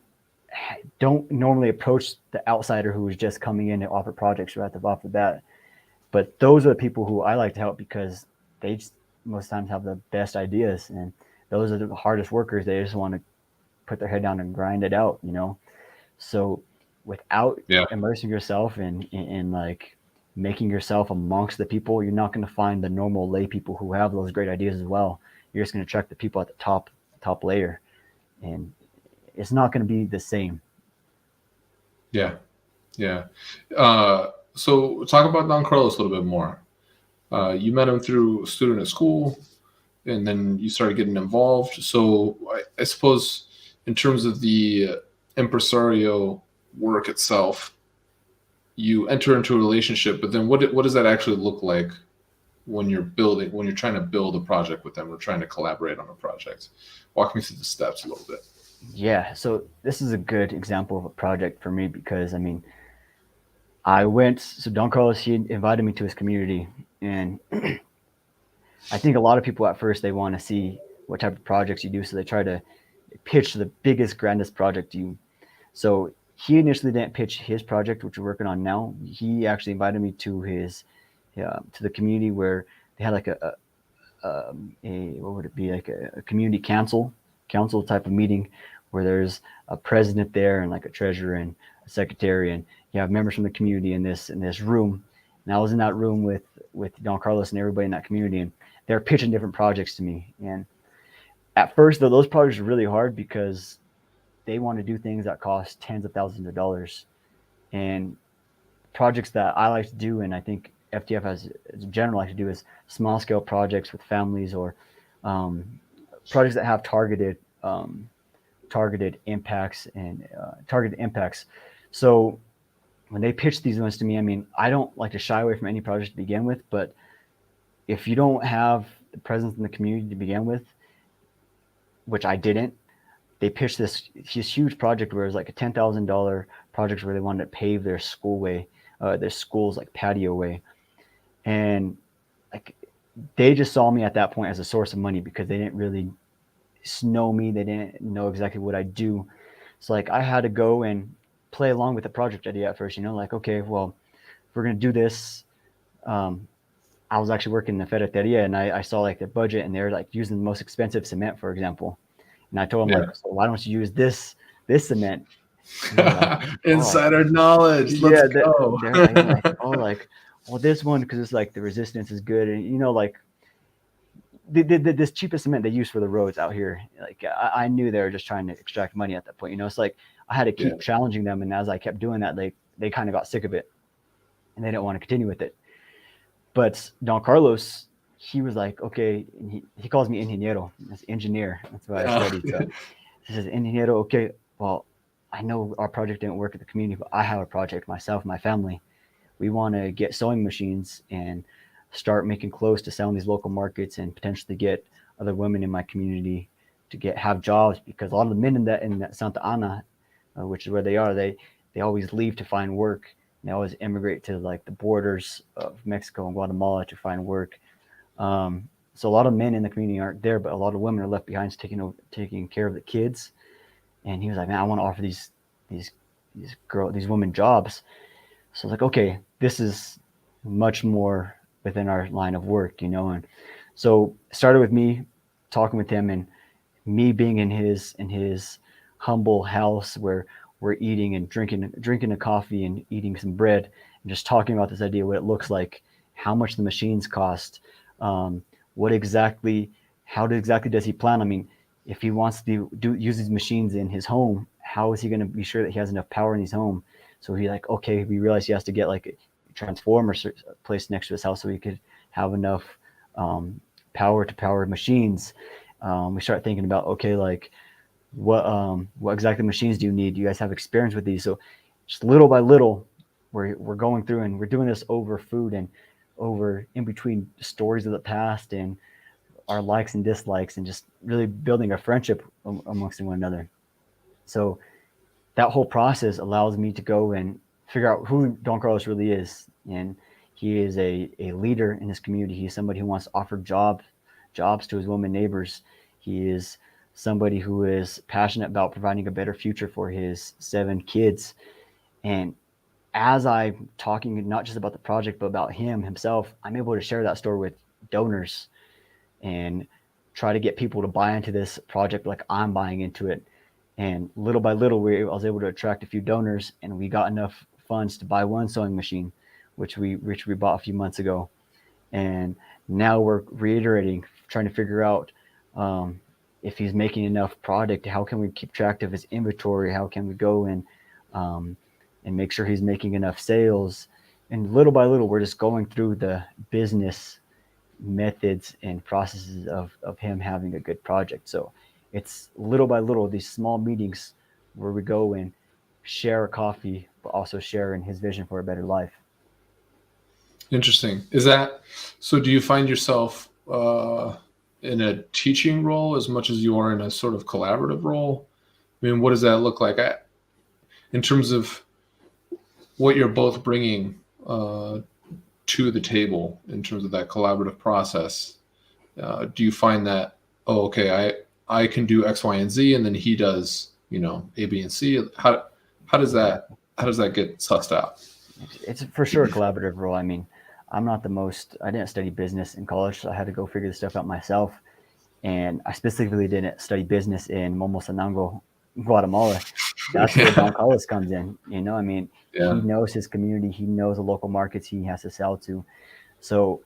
don't normally approach the outsider who is just coming in to offer projects right off the bat. But those are the people who I like to help because they just most times have the best ideas, and those are the hardest workers. They just want to put their head down and grind it out, you know. So without Yeah. immersing yourself in like making yourself amongst the people, you're not going to find the normal lay people who have those great ideas as well. You're just going to attract the people at the top layer, and it's not going to be the same. Yeah. Yeah. So talk about Don Carlos a little bit more. You met him through a student at school, and then you started getting involved. So I suppose in terms of the impresario work itself, you enter into a relationship, but then what does that actually look like when you're building, when you're trying to build a project with them or trying to collaborate on a project? Walk me through the steps a little bit. Yeah, so this is a good example of a project for me because I mean, I went. So Don Carlos, he invited me to his community, and I think a lot of people at first they want to see what type of projects you do, so they try to pitch the biggest, grandest project you. So he initially didn't pitch his project, which we're working on now. He actually invited me to his to the community where they had like a what would it be, like a community council type of meeting where there's a president there and like a treasurer and a secretary, and you have members from the community in this room. And I was in that room with Don Carlos and everybody in that community, and they're pitching different projects to me. And at first, though, those projects are really hard because they want to do things that cost tens of thousands of dollars. And projects that I like to do, and I think FTF as a general like to do, is small scale projects with families, or um, projects that have targeted impacts and targeted impacts. So when they pitch these ones to me, I mean, I don't like to shy away from any project to begin with, but if you don't have the presence in the community to begin with, which I didn't, they pitched this huge project where it was like a $10,000 project where they wanted to pave their schoolway, their school's like patio way, and like they just saw me at that point as a source of money because they didn't really know me, they didn't know exactly what I do. So like I had to go and play along with the project idea at first, like, okay, well, if we're gonna do this, um, I was actually working in the ferreteria, and I saw like their budget, and they're like using the most expensive cement, for example. And I told them, Yeah. like, so why don't you use this cement? And they're like, oh, Insider knowledge. Let's yeah, go. they're like, oh, like, well, this one because it's like the resistance is good, and like this cheapest cement they use for the roads out here. Like I knew they were just trying to extract money at that point. It's like I had to Yeah. keep challenging them, and as I kept doing that, they kind of got sick of it, and they didn't want to continue with it. But Don Carlos, he was like, okay, and he calls me ingeniero, that's engineer. That's what I Yeah. studied. So he says, ingeniero, okay, well, I know our project didn't work at the community, but I have a project myself, my family. We want to get sewing machines and start making clothes to sell in these local markets, and potentially get other women in my community to have jobs, because a lot of the men in that Santa Ana, which is where they are, they always leave to find work. They always immigrate to like the borders of Mexico and Guatemala to find work. So a lot of men in the community aren't there, but a lot of women are left behind taking care of the kids. And he was like, man, I want to offer these these women jobs. So I was like, okay, this is much more within our line of work, And so it started with me talking with him, and me being in his humble house where we're eating and drinking a coffee and eating some bread, and just talking about this idea, what it looks like, how much the machines cost, what exactly, exactly does he plan? I mean, if he wants to use these machines in his home, how is he going to be sure that he has enough power in his home? So he like, okay, we realized he has to get like a transformer placed next to his house so he could have enough power to power machines. We start thinking about, okay, like what exactly machines do you need? Do you guys have experience with these? So just little by little, we're going through, and we're doing this over food and over in between stories of the past and our likes and dislikes, and just really building a friendship amongst one another. So that whole process allows me to go and figure out who Don Carlos really is. And he is a leader in his community. He's somebody who wants to offer jobs to his women neighbors. He is somebody who is passionate about providing a better future for his 7 kids. And as I'm talking not just about the project, but about himself, I'm able to share that story with donors and try to get people to buy into this project like I'm buying into it. And little by little, I was able to attract a few donors, and we got enough funds to buy one sewing machine, which we bought a few months ago. And now we're reiterating, trying to figure out if he's making enough product. How can we keep track of his inventory? How can we go and make sure he's making enough sales? And little by little, we're just going through the business methods and processes of him having a good project. So it's little by little, these small meetings where we go and share a coffee, but also share in his vision for a better life. Interesting. Is that so? Do you find yourself in a teaching role as much as you are in a sort of collaborative role? mean, what does that look like in terms of what you're both bringing to the table in terms of that collaborative process? Do you find that, oh, okay, I can do X, Y, and Z, and then he does, A, B, and C? How does that get sussed out? It's for sure a collaborative role. I mean, I didn't study business in college, so I had to go figure this stuff out myself. And I specifically didn't study business in Momos, Guatemala. That's where Don Yeah, Carlos comes in. I mean, he yeah, knows his community. He knows the local markets he has to sell to. So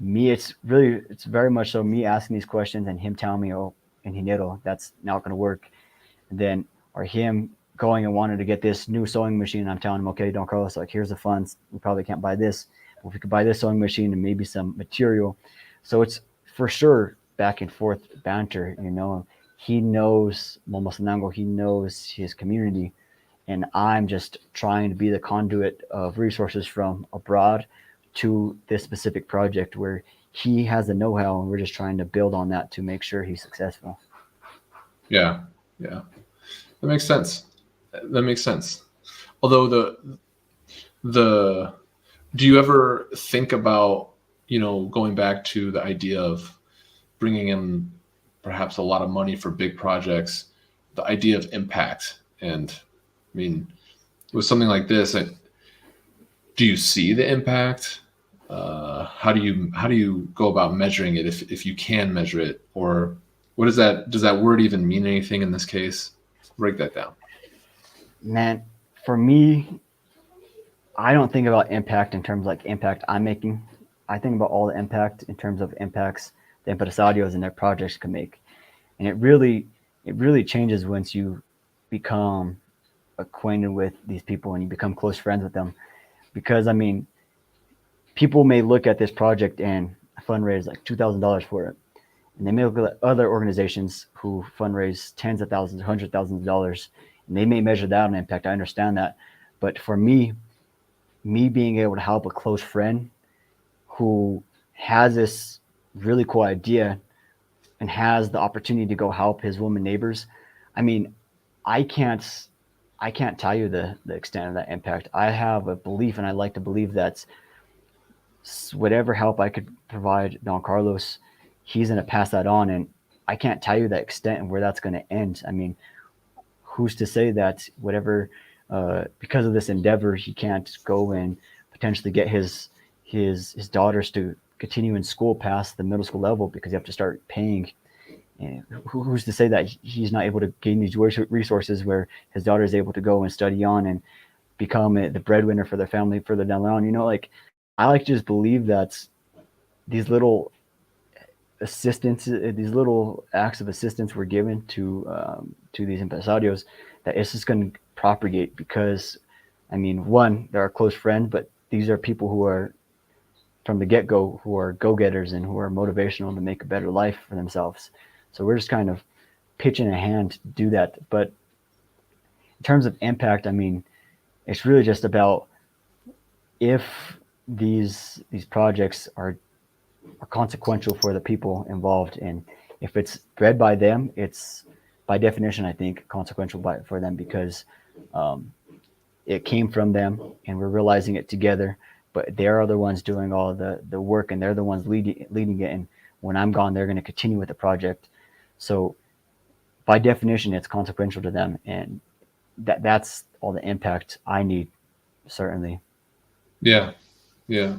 it's very much so me asking these questions and him telling me, oh, in Hinero, that's not going to work. And then, or him going and wanting to get this new sewing machine. I'm telling him, okay, Don Carlos, like, here's the funds. We probably can't buy this. But if we could buy this sewing machine and maybe some material. So it's for sure back and forth banter. He knows Momosanango, he knows his community, and I'm just trying to be the conduit of resources from abroad to this specific project where he has the know-how, and we're just trying to build on that to make sure he's successful. yeah, yeah. That makes sense. That makes sense. Although the do you ever think about, going back to the idea of bringing in perhaps a lot of money for big projects, the idea of impact? And I mean, with something like this, do you see the impact? How do you go about measuring it, if you can measure it, or what does that word even mean anything in this case? Break that down. Man, for me, I don't think about impact in terms like impact I'm making. I think about all the impact in terms of impacts the impresarios and their projects can make. And it really changes once you become acquainted with these people and you become close friends with them. Because I mean, people may look at this project and fundraise like $2,000 for it. And they may look at other organizations who fundraise tens of thousands, hundreds of thousands of dollars, and they may measure that on impact. I understand that. But for me being able to help a close friend who has this really cool idea and has the opportunity to go help his woman neighbors, I mean, I can't I can't tell you the extent of that impact. I have a belief, and I like to believe that whatever help I could provide Don Carlos, he's going to pass that on. And I can't tell you the extent and where that's going to end. I mean, who's to say that whatever, because of this endeavor, he can't go and potentially get his daughters to continue in school past the middle school level, because you have to start paying. And who's to say that he's not able to gain these resources where his daughter is able to go and study on and become the breadwinner for their family further down the line? You know, like, I like to just believe that these little assistance, these little acts of assistance were given to these empresarios, that it's just going to propagate. Because, I mean, one, they're our close friends, but these are people who are from the get-go, who are go-getters and who are motivational to make a better life for themselves. So we're just kind of pitching a hand to do that. But in terms of impact, I mean, it's really just about if these projects are consequential for the people involved, and if it's bred by them, it's by definition, I think, consequential for them, because it came from them and we're realizing it together. But they're the ones doing all the work, and they're the ones leading it. And when I'm gone, they're going to continue with the project. So by definition, it's consequential to them, and that's all the impact I need, certainly. Yeah, yeah.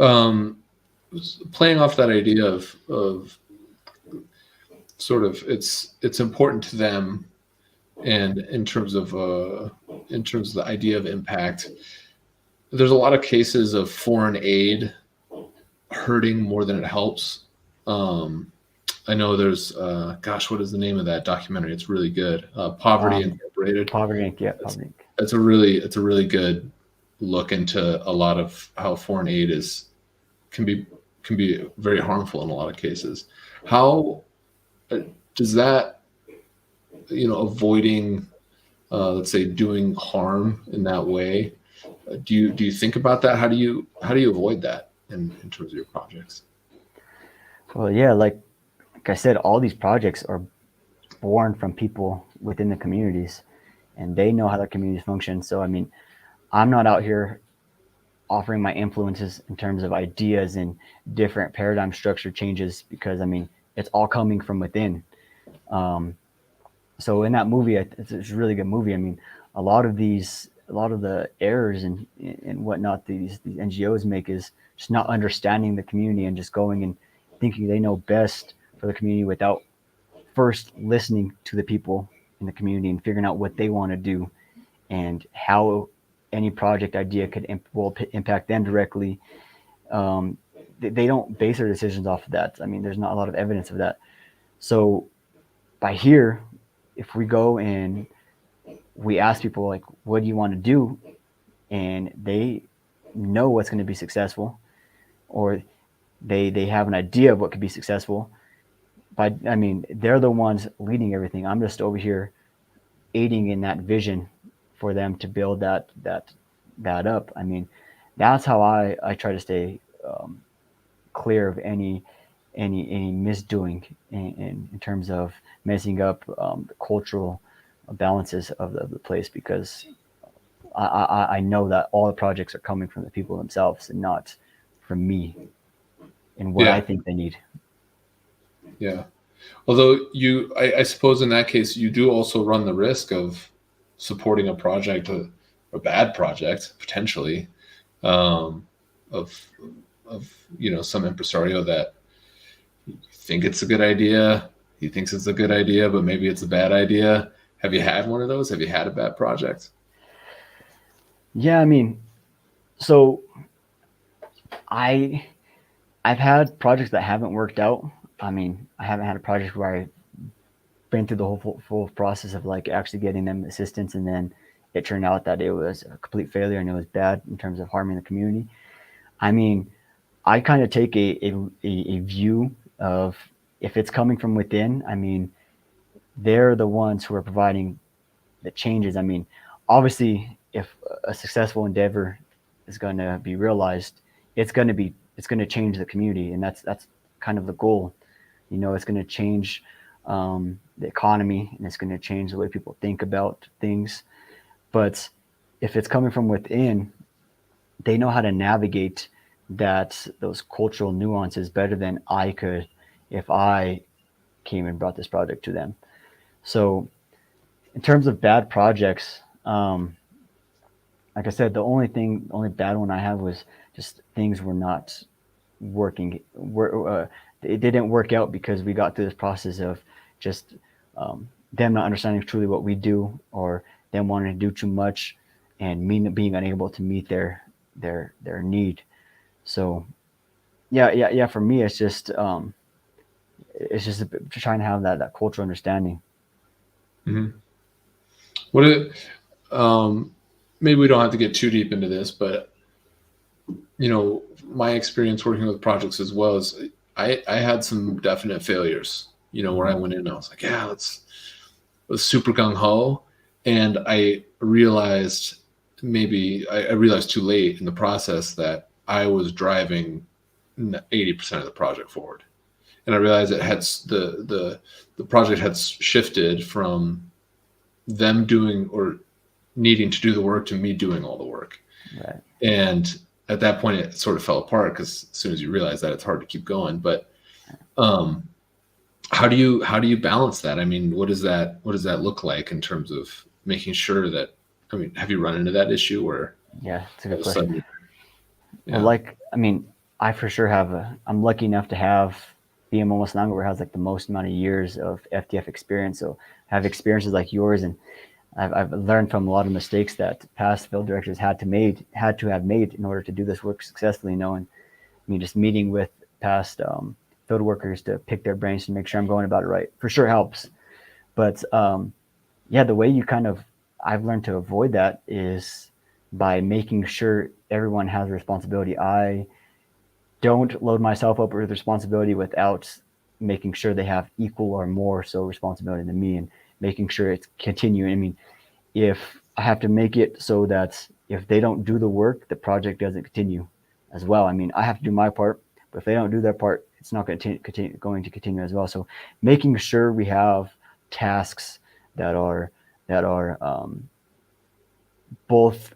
Um, Playing off that idea of sort of it's important to them, and in terms of the idea of impact, there's a lot of cases of foreign aid hurting more than it helps. I know there's gosh, what is the name of that documentary? It's really good. Poverty Incorporated. Poverty Inc. Yeah, It's, Poverty Inc. it's a really good look into a lot of how foreign aid can be very harmful in a lot of cases. How does that, avoiding, let's say, doing harm in that way, do you think about that? How do you avoid that in terms of your projects? Well, yeah, like I said, all these projects are born from people within the communities, and they know how their communities function. So I mean, I'm not out here offering my influences in terms of ideas and different paradigm structure changes, because I mean, it's all coming from within. Um, so in that movie, it's a really good movie. I mean, a lot of the errors and whatnot these NGOs make is just not understanding the community and just going and thinking they know best for the community without first listening to the people in the community and figuring out what they want to do and how any project idea could will impact them directly. Um, they don't base their decisions off of that. I mean, there's not a lot of evidence of that. So by here, if we go and we ask people like, what do you want to do? And they know what's going to be successful, or they have an idea of what could be successful. But I mean, they're the ones leading everything. I'm just over here aiding in that vision for them to build that up. I mean, that's how I try to stay clear of any misdoing in terms of messing up the cultural balances of the place, because I know that all the projects are coming from the people themselves and not from me and what I Yeah. think they need. Yeah. Although I suppose in that case, you do also run the risk of supporting a project, a bad project, potentially, um, of, some impresario that you think it's a good idea. He thinks it's a good idea, but maybe it's a bad idea. Have you had one of those? Have you had a bad project? Yeah, I mean, so I I've had projects that haven't worked out. I mean, I haven't had a project where I've been through the whole full process of like actually getting them assistance, and then it turned out that it was a complete failure and it was bad in terms of harming the community. I mean, I kind of take a view of, if it's coming from within, I mean, they're the ones who are providing the changes. I mean, obviously, if a successful endeavor is going to be realized, it's going to change the community, and that's kind of the goal. You know, it's going to change the economy, and it's going to change the way people think about things. But if it's coming from within, they know how to navigate those cultural nuances better than I could if I came and brought this project to them. So in terms of bad projects, like I said, the only bad one I have was just things were not working. It didn't work out because we got through this process of just them not understanding truly what we do, or them wanting to do too much, and me being unable to meet their need. So yeah. For me, it's just trying to have that cultural understanding. Mm-hmm. What it, um, Maybe we don't have to get too deep into this, but my experience working with projects as well is I had some definite failures. Where I went in and I was like, yeah, let's super gung ho, and I realized I realized too late in the process that I was driving 80% of the project forward, and I realized it had the project had shifted from them doing or needing to do the work to me doing all the work. Right. And at that point, it sort of fell apart, because as soon as you realize that, it's hard to keep going. But um, how do you balance that? I mean, what does that look like in terms of making sure that? I mean, have you run into that issue where Yeah, it's a all good of a question. sudden, Well, yeah, I mean, I for sure I'm lucky enough to be in Momos where has like the most amount of years of FDF experience. So I have experiences like yours, and I've learned from a lot of mistakes that past field directors had to have made in order to do this work successfully. And I mean, just meeting with past field workers to pick their brains to make sure I'm going about it right for sure helps. But yeah, the way I've learned to avoid that is by making sure everyone has a responsibility. I don't load myself up with responsibility without making sure they have equal or more so responsibility than me, and making sure it's continuing. I mean, if I have to make it so that if they don't do the work, the project doesn't continue as well. I mean, I have to do my part, but if they don't do their part, it's not going to continue as well. So making sure we have tasks that are both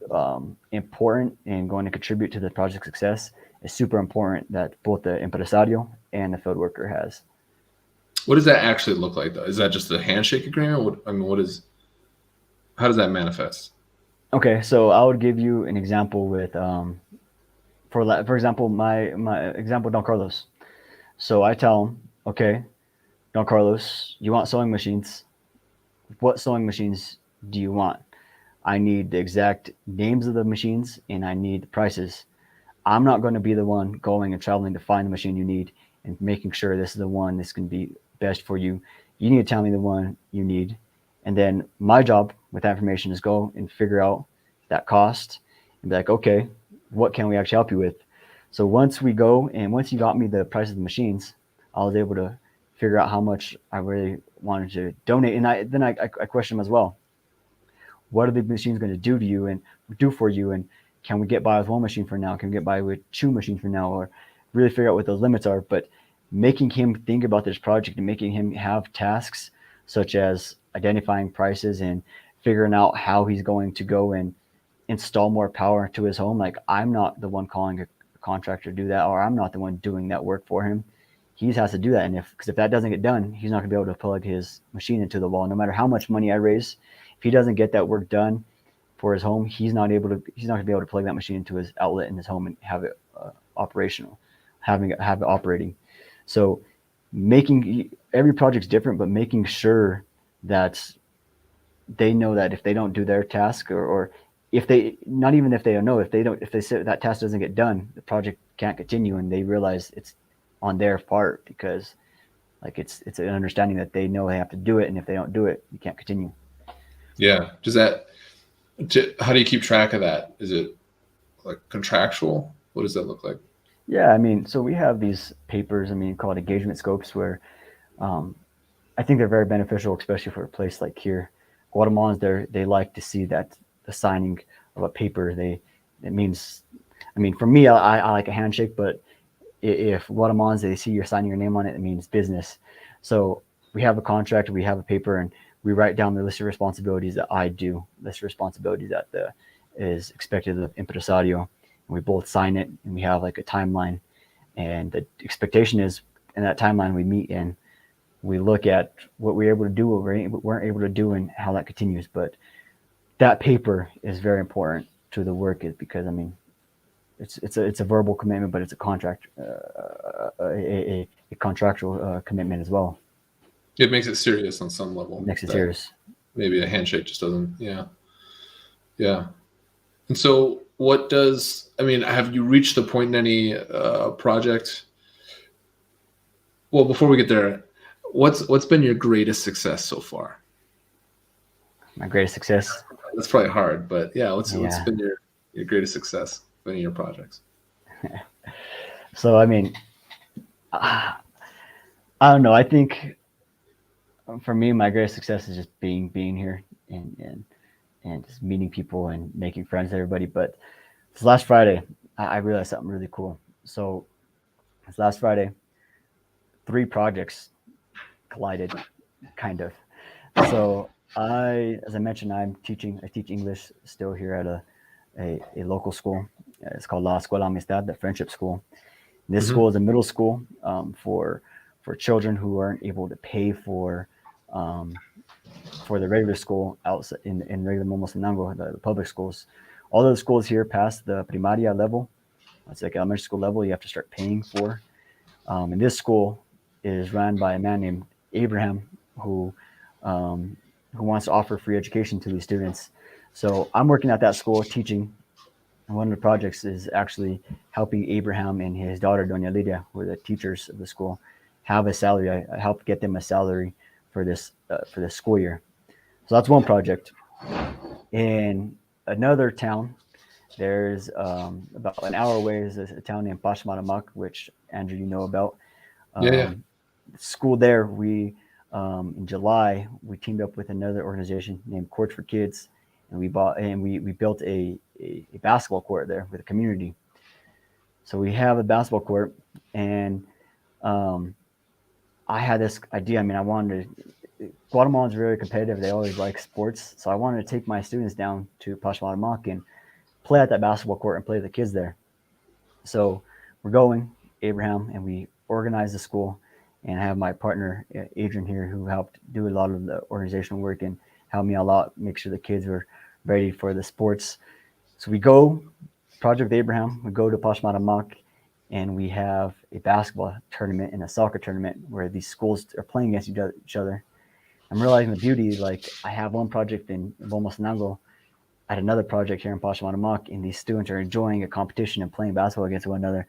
important and going to contribute to the project success is super important that both the impresario and the field worker has. What does that actually look like, though? Is that just a handshake agreement? How does that manifest? Okay, so I would give you an example with, for example, my example, Don Carlos. So I tell him, okay, Don Carlos, you want sewing machines? What sewing machines do you want? I need the exact names of the machines and I need the prices. I'm not going to be the one going and traveling to find the machine you need and making sure this is the one that's going to be best for you. You need to tell me the one you need. And then my job with that information is go and figure out that cost and be like, okay, what can we actually help you with? So once we go and once you got me the price of the machines, I was able to figure out how much I really wanted to donate. And I question them as well. What are the machines going to do to you and do for you? And can we get by with one machine for now? Can we get by with two machines for now? Or really figure out what those limits are. But making him think about this project and making him have tasks such as identifying prices and figuring out how he's going to go and install more power to his home. Like I'm not the one calling a contractor to do that, or I'm not the one doing that work for him. He has to do that. And if that doesn't get done, he's not gonna be able to plug his machine into the wall, no matter how much money I raise. If he doesn't get that work done for his home, he's not gonna be able to plug that machine into his outlet in his home and have it operational, have it operating. So making every project's different, but making sure that they know that if they don't do their task or if they not even if they don't know if they say that task doesn't get done, the project can't continue, and they realize it's on their part because like it's an understanding that they know they have to do it, and if they don't do it, you can't continue. Yeah. How do you keep track of that? Is it like contractual? What does that look like? Yeah, I mean, so we have these papers, I mean, called engagement scopes, where um, I think they're very beneficial, especially for a place like here. Guatemalans, they like to see that the signing of a paper. It means, I mean, for me, I like a handshake, but if Guatemalans they see you're signing your name on it, it means business. So we have a contract, we have a paper, and we write down the list of responsibilities that I do, list of responsibilities that is expected of impresario, and we both sign it, and we have like a timeline, and the expectation is in that timeline we meet and we look at what we're able to do, what we weren't able to do, and how that continues. But that paper is very important to the work, is because I mean, it's a verbal commitment, but it's a contract, a contractual commitment as well. It makes it serious on some level. Next to serious. Maybe a handshake just doesn't. Yeah. Yeah. And so, have you reached the point in any project? Well, before we get there, what's been your greatest success so far? My greatest success. That's probably hard, but yeah, what's been your greatest success in any of your projects? So, I mean, I don't know. I think for me, my greatest success is just being here and just meeting people and making friends with everybody. But this last Friday, I realized something really cool. So this last Friday, 3 projects collided, kind of. So as I mentioned, I teach English still here at a local school. It's called La Escuela Amistad, the friendship school. And this school is a middle school for children who aren't able to pay for the regular school outside in regular Momos and Nango, the public schools. All those schools here past the primaria level, it's like elementary school level, you have to start paying for. And this school is run by a man named Abraham who wants to offer free education to these students. So I'm working at that school teaching. And one of the projects is actually helping Abraham and his daughter, Doña Lydia, who are the teachers of the school, have a salary. I helped get them a salary for this school year. So that's one project. In another town, there's about an hour away is a town named Pashmaramak, which Andrew, you know about. Yeah. School there, we in July we teamed up with another organization named Courts for Kids, and we built a basketball court there with a community. So we have a basketball court, and I had this idea. I mean, I wanted to Guatemala is very competitive. They always like sports. So I wanted to take my students down to Pachacamac and play at that basketball court and play with the kids there. So we're going, Abraham, and we organize the school. And I have my partner, Adrian, here, who helped do a lot of the organizational work and helped me a lot, make sure the kids were ready for the sports. So we go, Project Abraham, we go to Pachacamac, and we have a basketball tournament and a soccer tournament where these schools are playing against each other. I'm realizing the beauty. Like I have one project in Momos at another project here in Pachacamac, and these students are enjoying a competition and playing basketball against one another.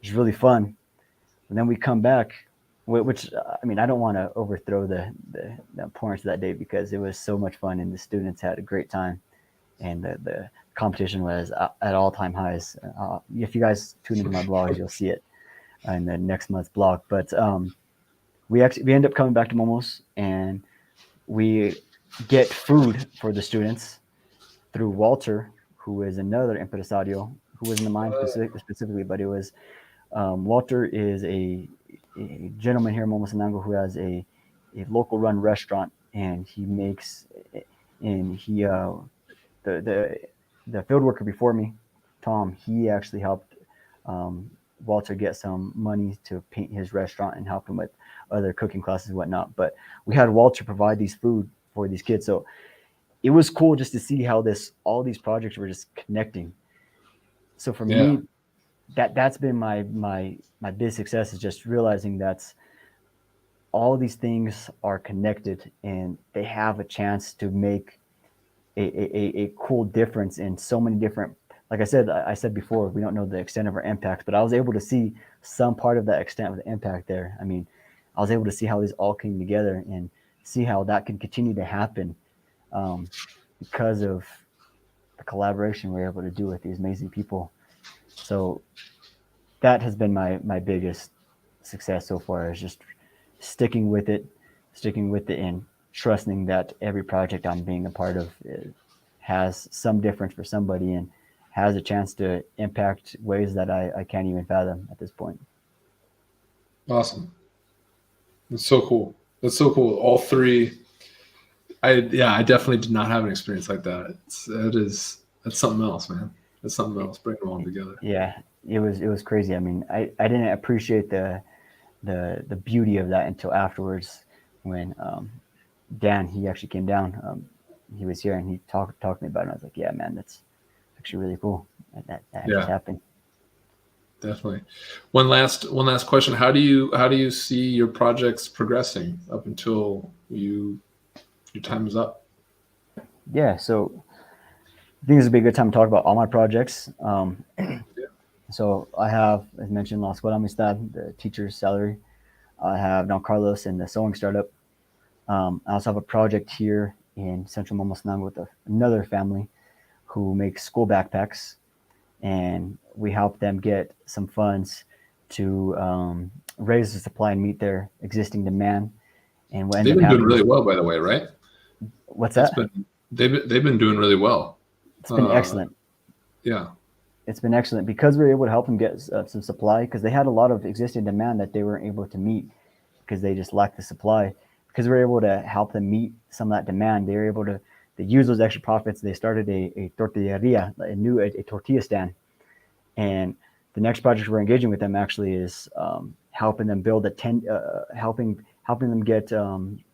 It's really fun. And then we come back, which I mean, I don't want to overthrow the importance of that day because it was so much fun and the students had a great time, and the competition was at all-time highs. If you guys tune into my blogs, you'll see it in the next month's blog. But we end up coming back to Momos, and we get food for the students through Walter, who is another impresario, who was in the mine specifically, but it was Walter is a gentleman here in Momosanango who has a local run restaurant, and he makes, and he the field worker before me, Tom, he actually helped Walter get some money to paint his restaurant and help him with other cooking classes and whatnot. But we had Walter provide these food for these kids, so it was cool just to see how all these projects were just connecting. So for me, that's been my big success, is just realizing that all these things are connected and they have a chance to make a cool difference in so many different. Like I said before, we don't know the extent of our impact, but I was able to see some part of that extent of the impact there. I mean, I was able to see how these all came together and see how that can continue to happen because of the collaboration we're able to do with these amazing people. So that has been my biggest success so far, is just sticking with it, and trusting that every project I'm being a part of has some difference for somebody and has a chance to impact ways that I can't even fathom at this point. Awesome. That's so cool. That's so cool. All three. I definitely did not have an experience like that. That's something else, man. That's something else. Bring them all together. Yeah, it was crazy. I mean, I didn't appreciate the beauty of that until afterwards, when Dan, he actually came down. He was here and he talked to me about it. And I was like, yeah, man, that's actually really cool. That just happened. Definitely. One last question. How do you see your projects progressing up until your time is up? Yeah, so I think this would be a good time to talk about all my projects. So I have, as mentioned, La Escuela Amistad, the teacher's salary. I have Don Carlos and the sewing startup. I also have a project here in Central Momosanango with another family who makes school backpacks, and we help them get some funds to raise the supply and meet their existing demand. And what ends They've up been doing happening, really well, by the way, right? What's that? They've been doing really well. It's been excellent. Yeah. It's been excellent because we were able to help them get some supply, because they had a lot of existing demand that they weren't able to meet because they just lacked the supply. Because we were able to help them meet some of that demand, they were able to use those extra profits. They started a tortilleria, a tortilla stand. And the next project we're engaging with them actually is helping them build helping them get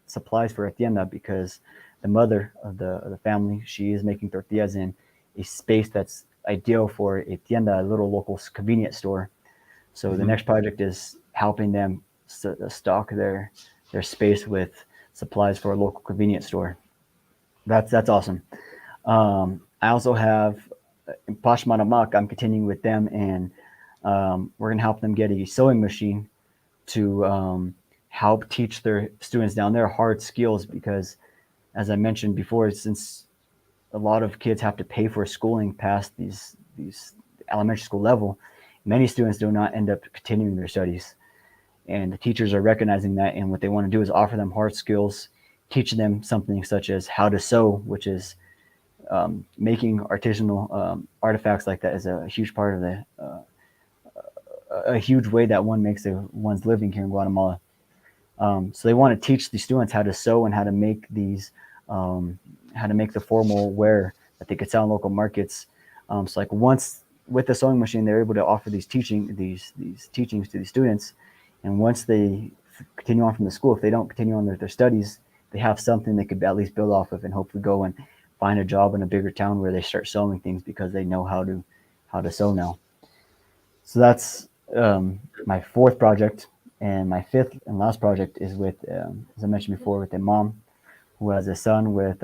supplies for a tienda, because the mother of the family, she is making tortillas in a space that's ideal for a tienda, a little local convenience store. So the next project is helping them stock their space with supplies for a local convenience store. That's awesome. I also have in Pachacamac, I'm continuing with them, and we're going to help them get a sewing machine to help teach their students down there hard skills, because as I mentioned before, since a lot of kids have to pay for schooling past these elementary school level, many students do not end up continuing their studies. And the teachers are recognizing that, and what they want to do is offer them hard skills, teach them something such as how to sew, which is making artisanal artifacts like that is a huge part of a huge way that one makes one's living here in Guatemala. So they want to teach the students how to sew and how to make how to make the formal wear that they could sell in local markets. So like once with the sewing machine, they're able to offer these teachings to the students. And once they continue on from the school, if they don't continue on their studies, they have something they could at least build off of and hopefully go and find a job in a bigger town where they start sewing things because they know how to sew now. So that's my fourth project. And my fifth and last project is with, as I mentioned before, with a mom who has a son with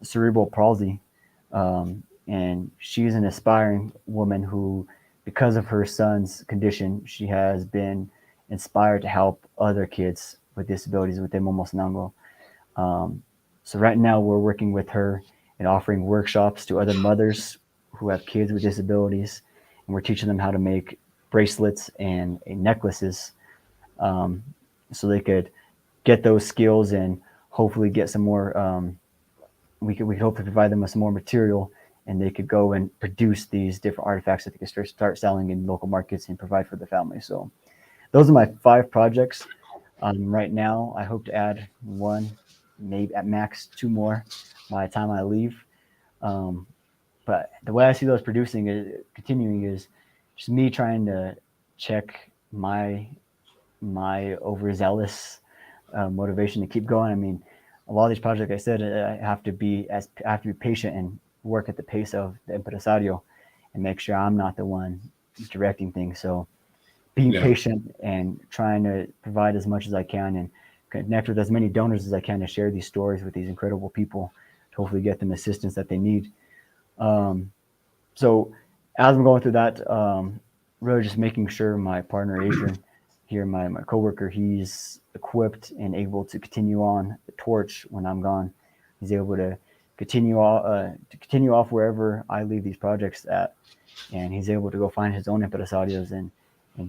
cerebral palsy. And she's an aspiring woman who, because of her son's condition, she has been inspired to help other kids with disabilities within Momos. So right now we're working with her and offering workshops to other mothers who have kids with disabilities, and we're teaching them how to make bracelets and necklaces, so they could get those skills and hopefully get some more. We could hopefully provide them with some more material, and they could go and produce these different artifacts that they could start selling in local markets and provide for the family. So those are my 5 projects. Right now, I hope to add 1, maybe at max 2 more by the time I leave. But the way I see those continuing is just me trying to check my overzealous motivation to keep going. I mean, a lot of these projects, like I said, I have to be patient and work at the pace of the impresario and make sure I'm not the one directing things. So being patient and trying to provide as much as I can and connect with as many donors as I can to share these stories with these incredible people to hopefully get them assistance that they need. So as I'm going through that, really just making sure my partner Adrian here, my coworker, he's equipped and able to continue on the torch when I'm gone. He's able to continue off wherever I leave these projects at, and he's able to go find his own impresarios and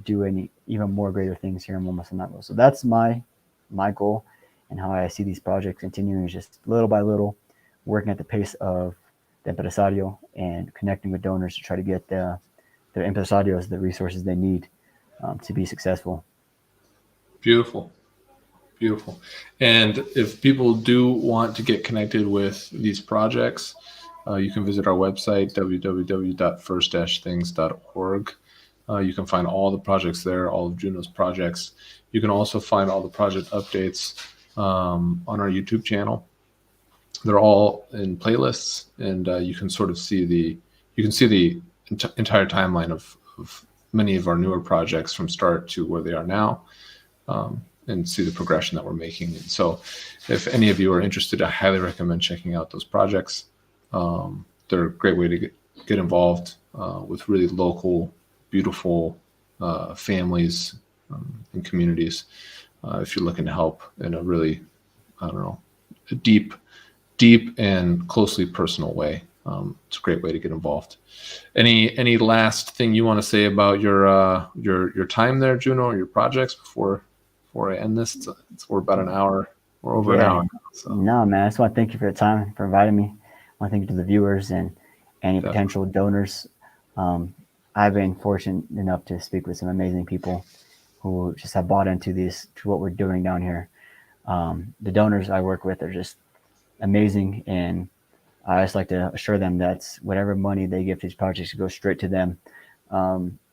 do even more greater things here in Momos. So that's my goal, and how I see these projects continuing is just little by little, working at the pace of the impresario and connecting with donors to try to get their impresarios the resources they need to be successful. Beautiful. And if people do want to get connected with these projects, you can visit our website, www.first-things.org. You can find all the projects there, all of Juno's projects. You can also find all the project updates on our YouTube channel. They're all in playlists, and you can sort of see the entire timeline of many of our newer projects from start to where they are now, and see the progression that we're making. And so if any of you are interested, I highly recommend checking out those projects. They're a great way to get involved with really local, beautiful families and communities. If you're looking to help in a really, a deep and closely personal way. It's a great way to get involved. Any last thing you want to say about your time there, Juno, or your projects before I end this? We're about an hour. We're over an hour. So. No, man. I just want to thank you for your time, for inviting me. I want to thank you to the viewers and any potential donors. I've been fortunate enough to speak with some amazing people who just have bought into what we're doing down here. The donors I work with are just amazing, and I just like to assure them that whatever money they give to these projects goes straight to them.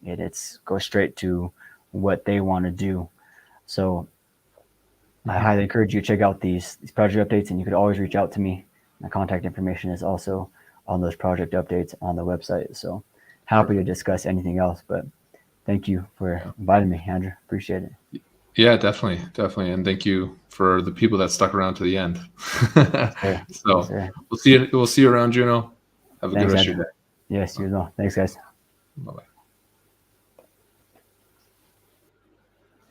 It goes straight to what they want to do. So I highly encourage you to check out these project updates, and you could always reach out to me. My contact information is also on those project updates on the website. So happy to discuss anything else, but thank you for inviting me, Andrew. Appreciate it. Yeah, definitely. And thank you for the people that stuck around to the end. So we'll see you around, Juno. Have a good rest of your day. Yes, you as well. Thanks, guys. Bye-bye.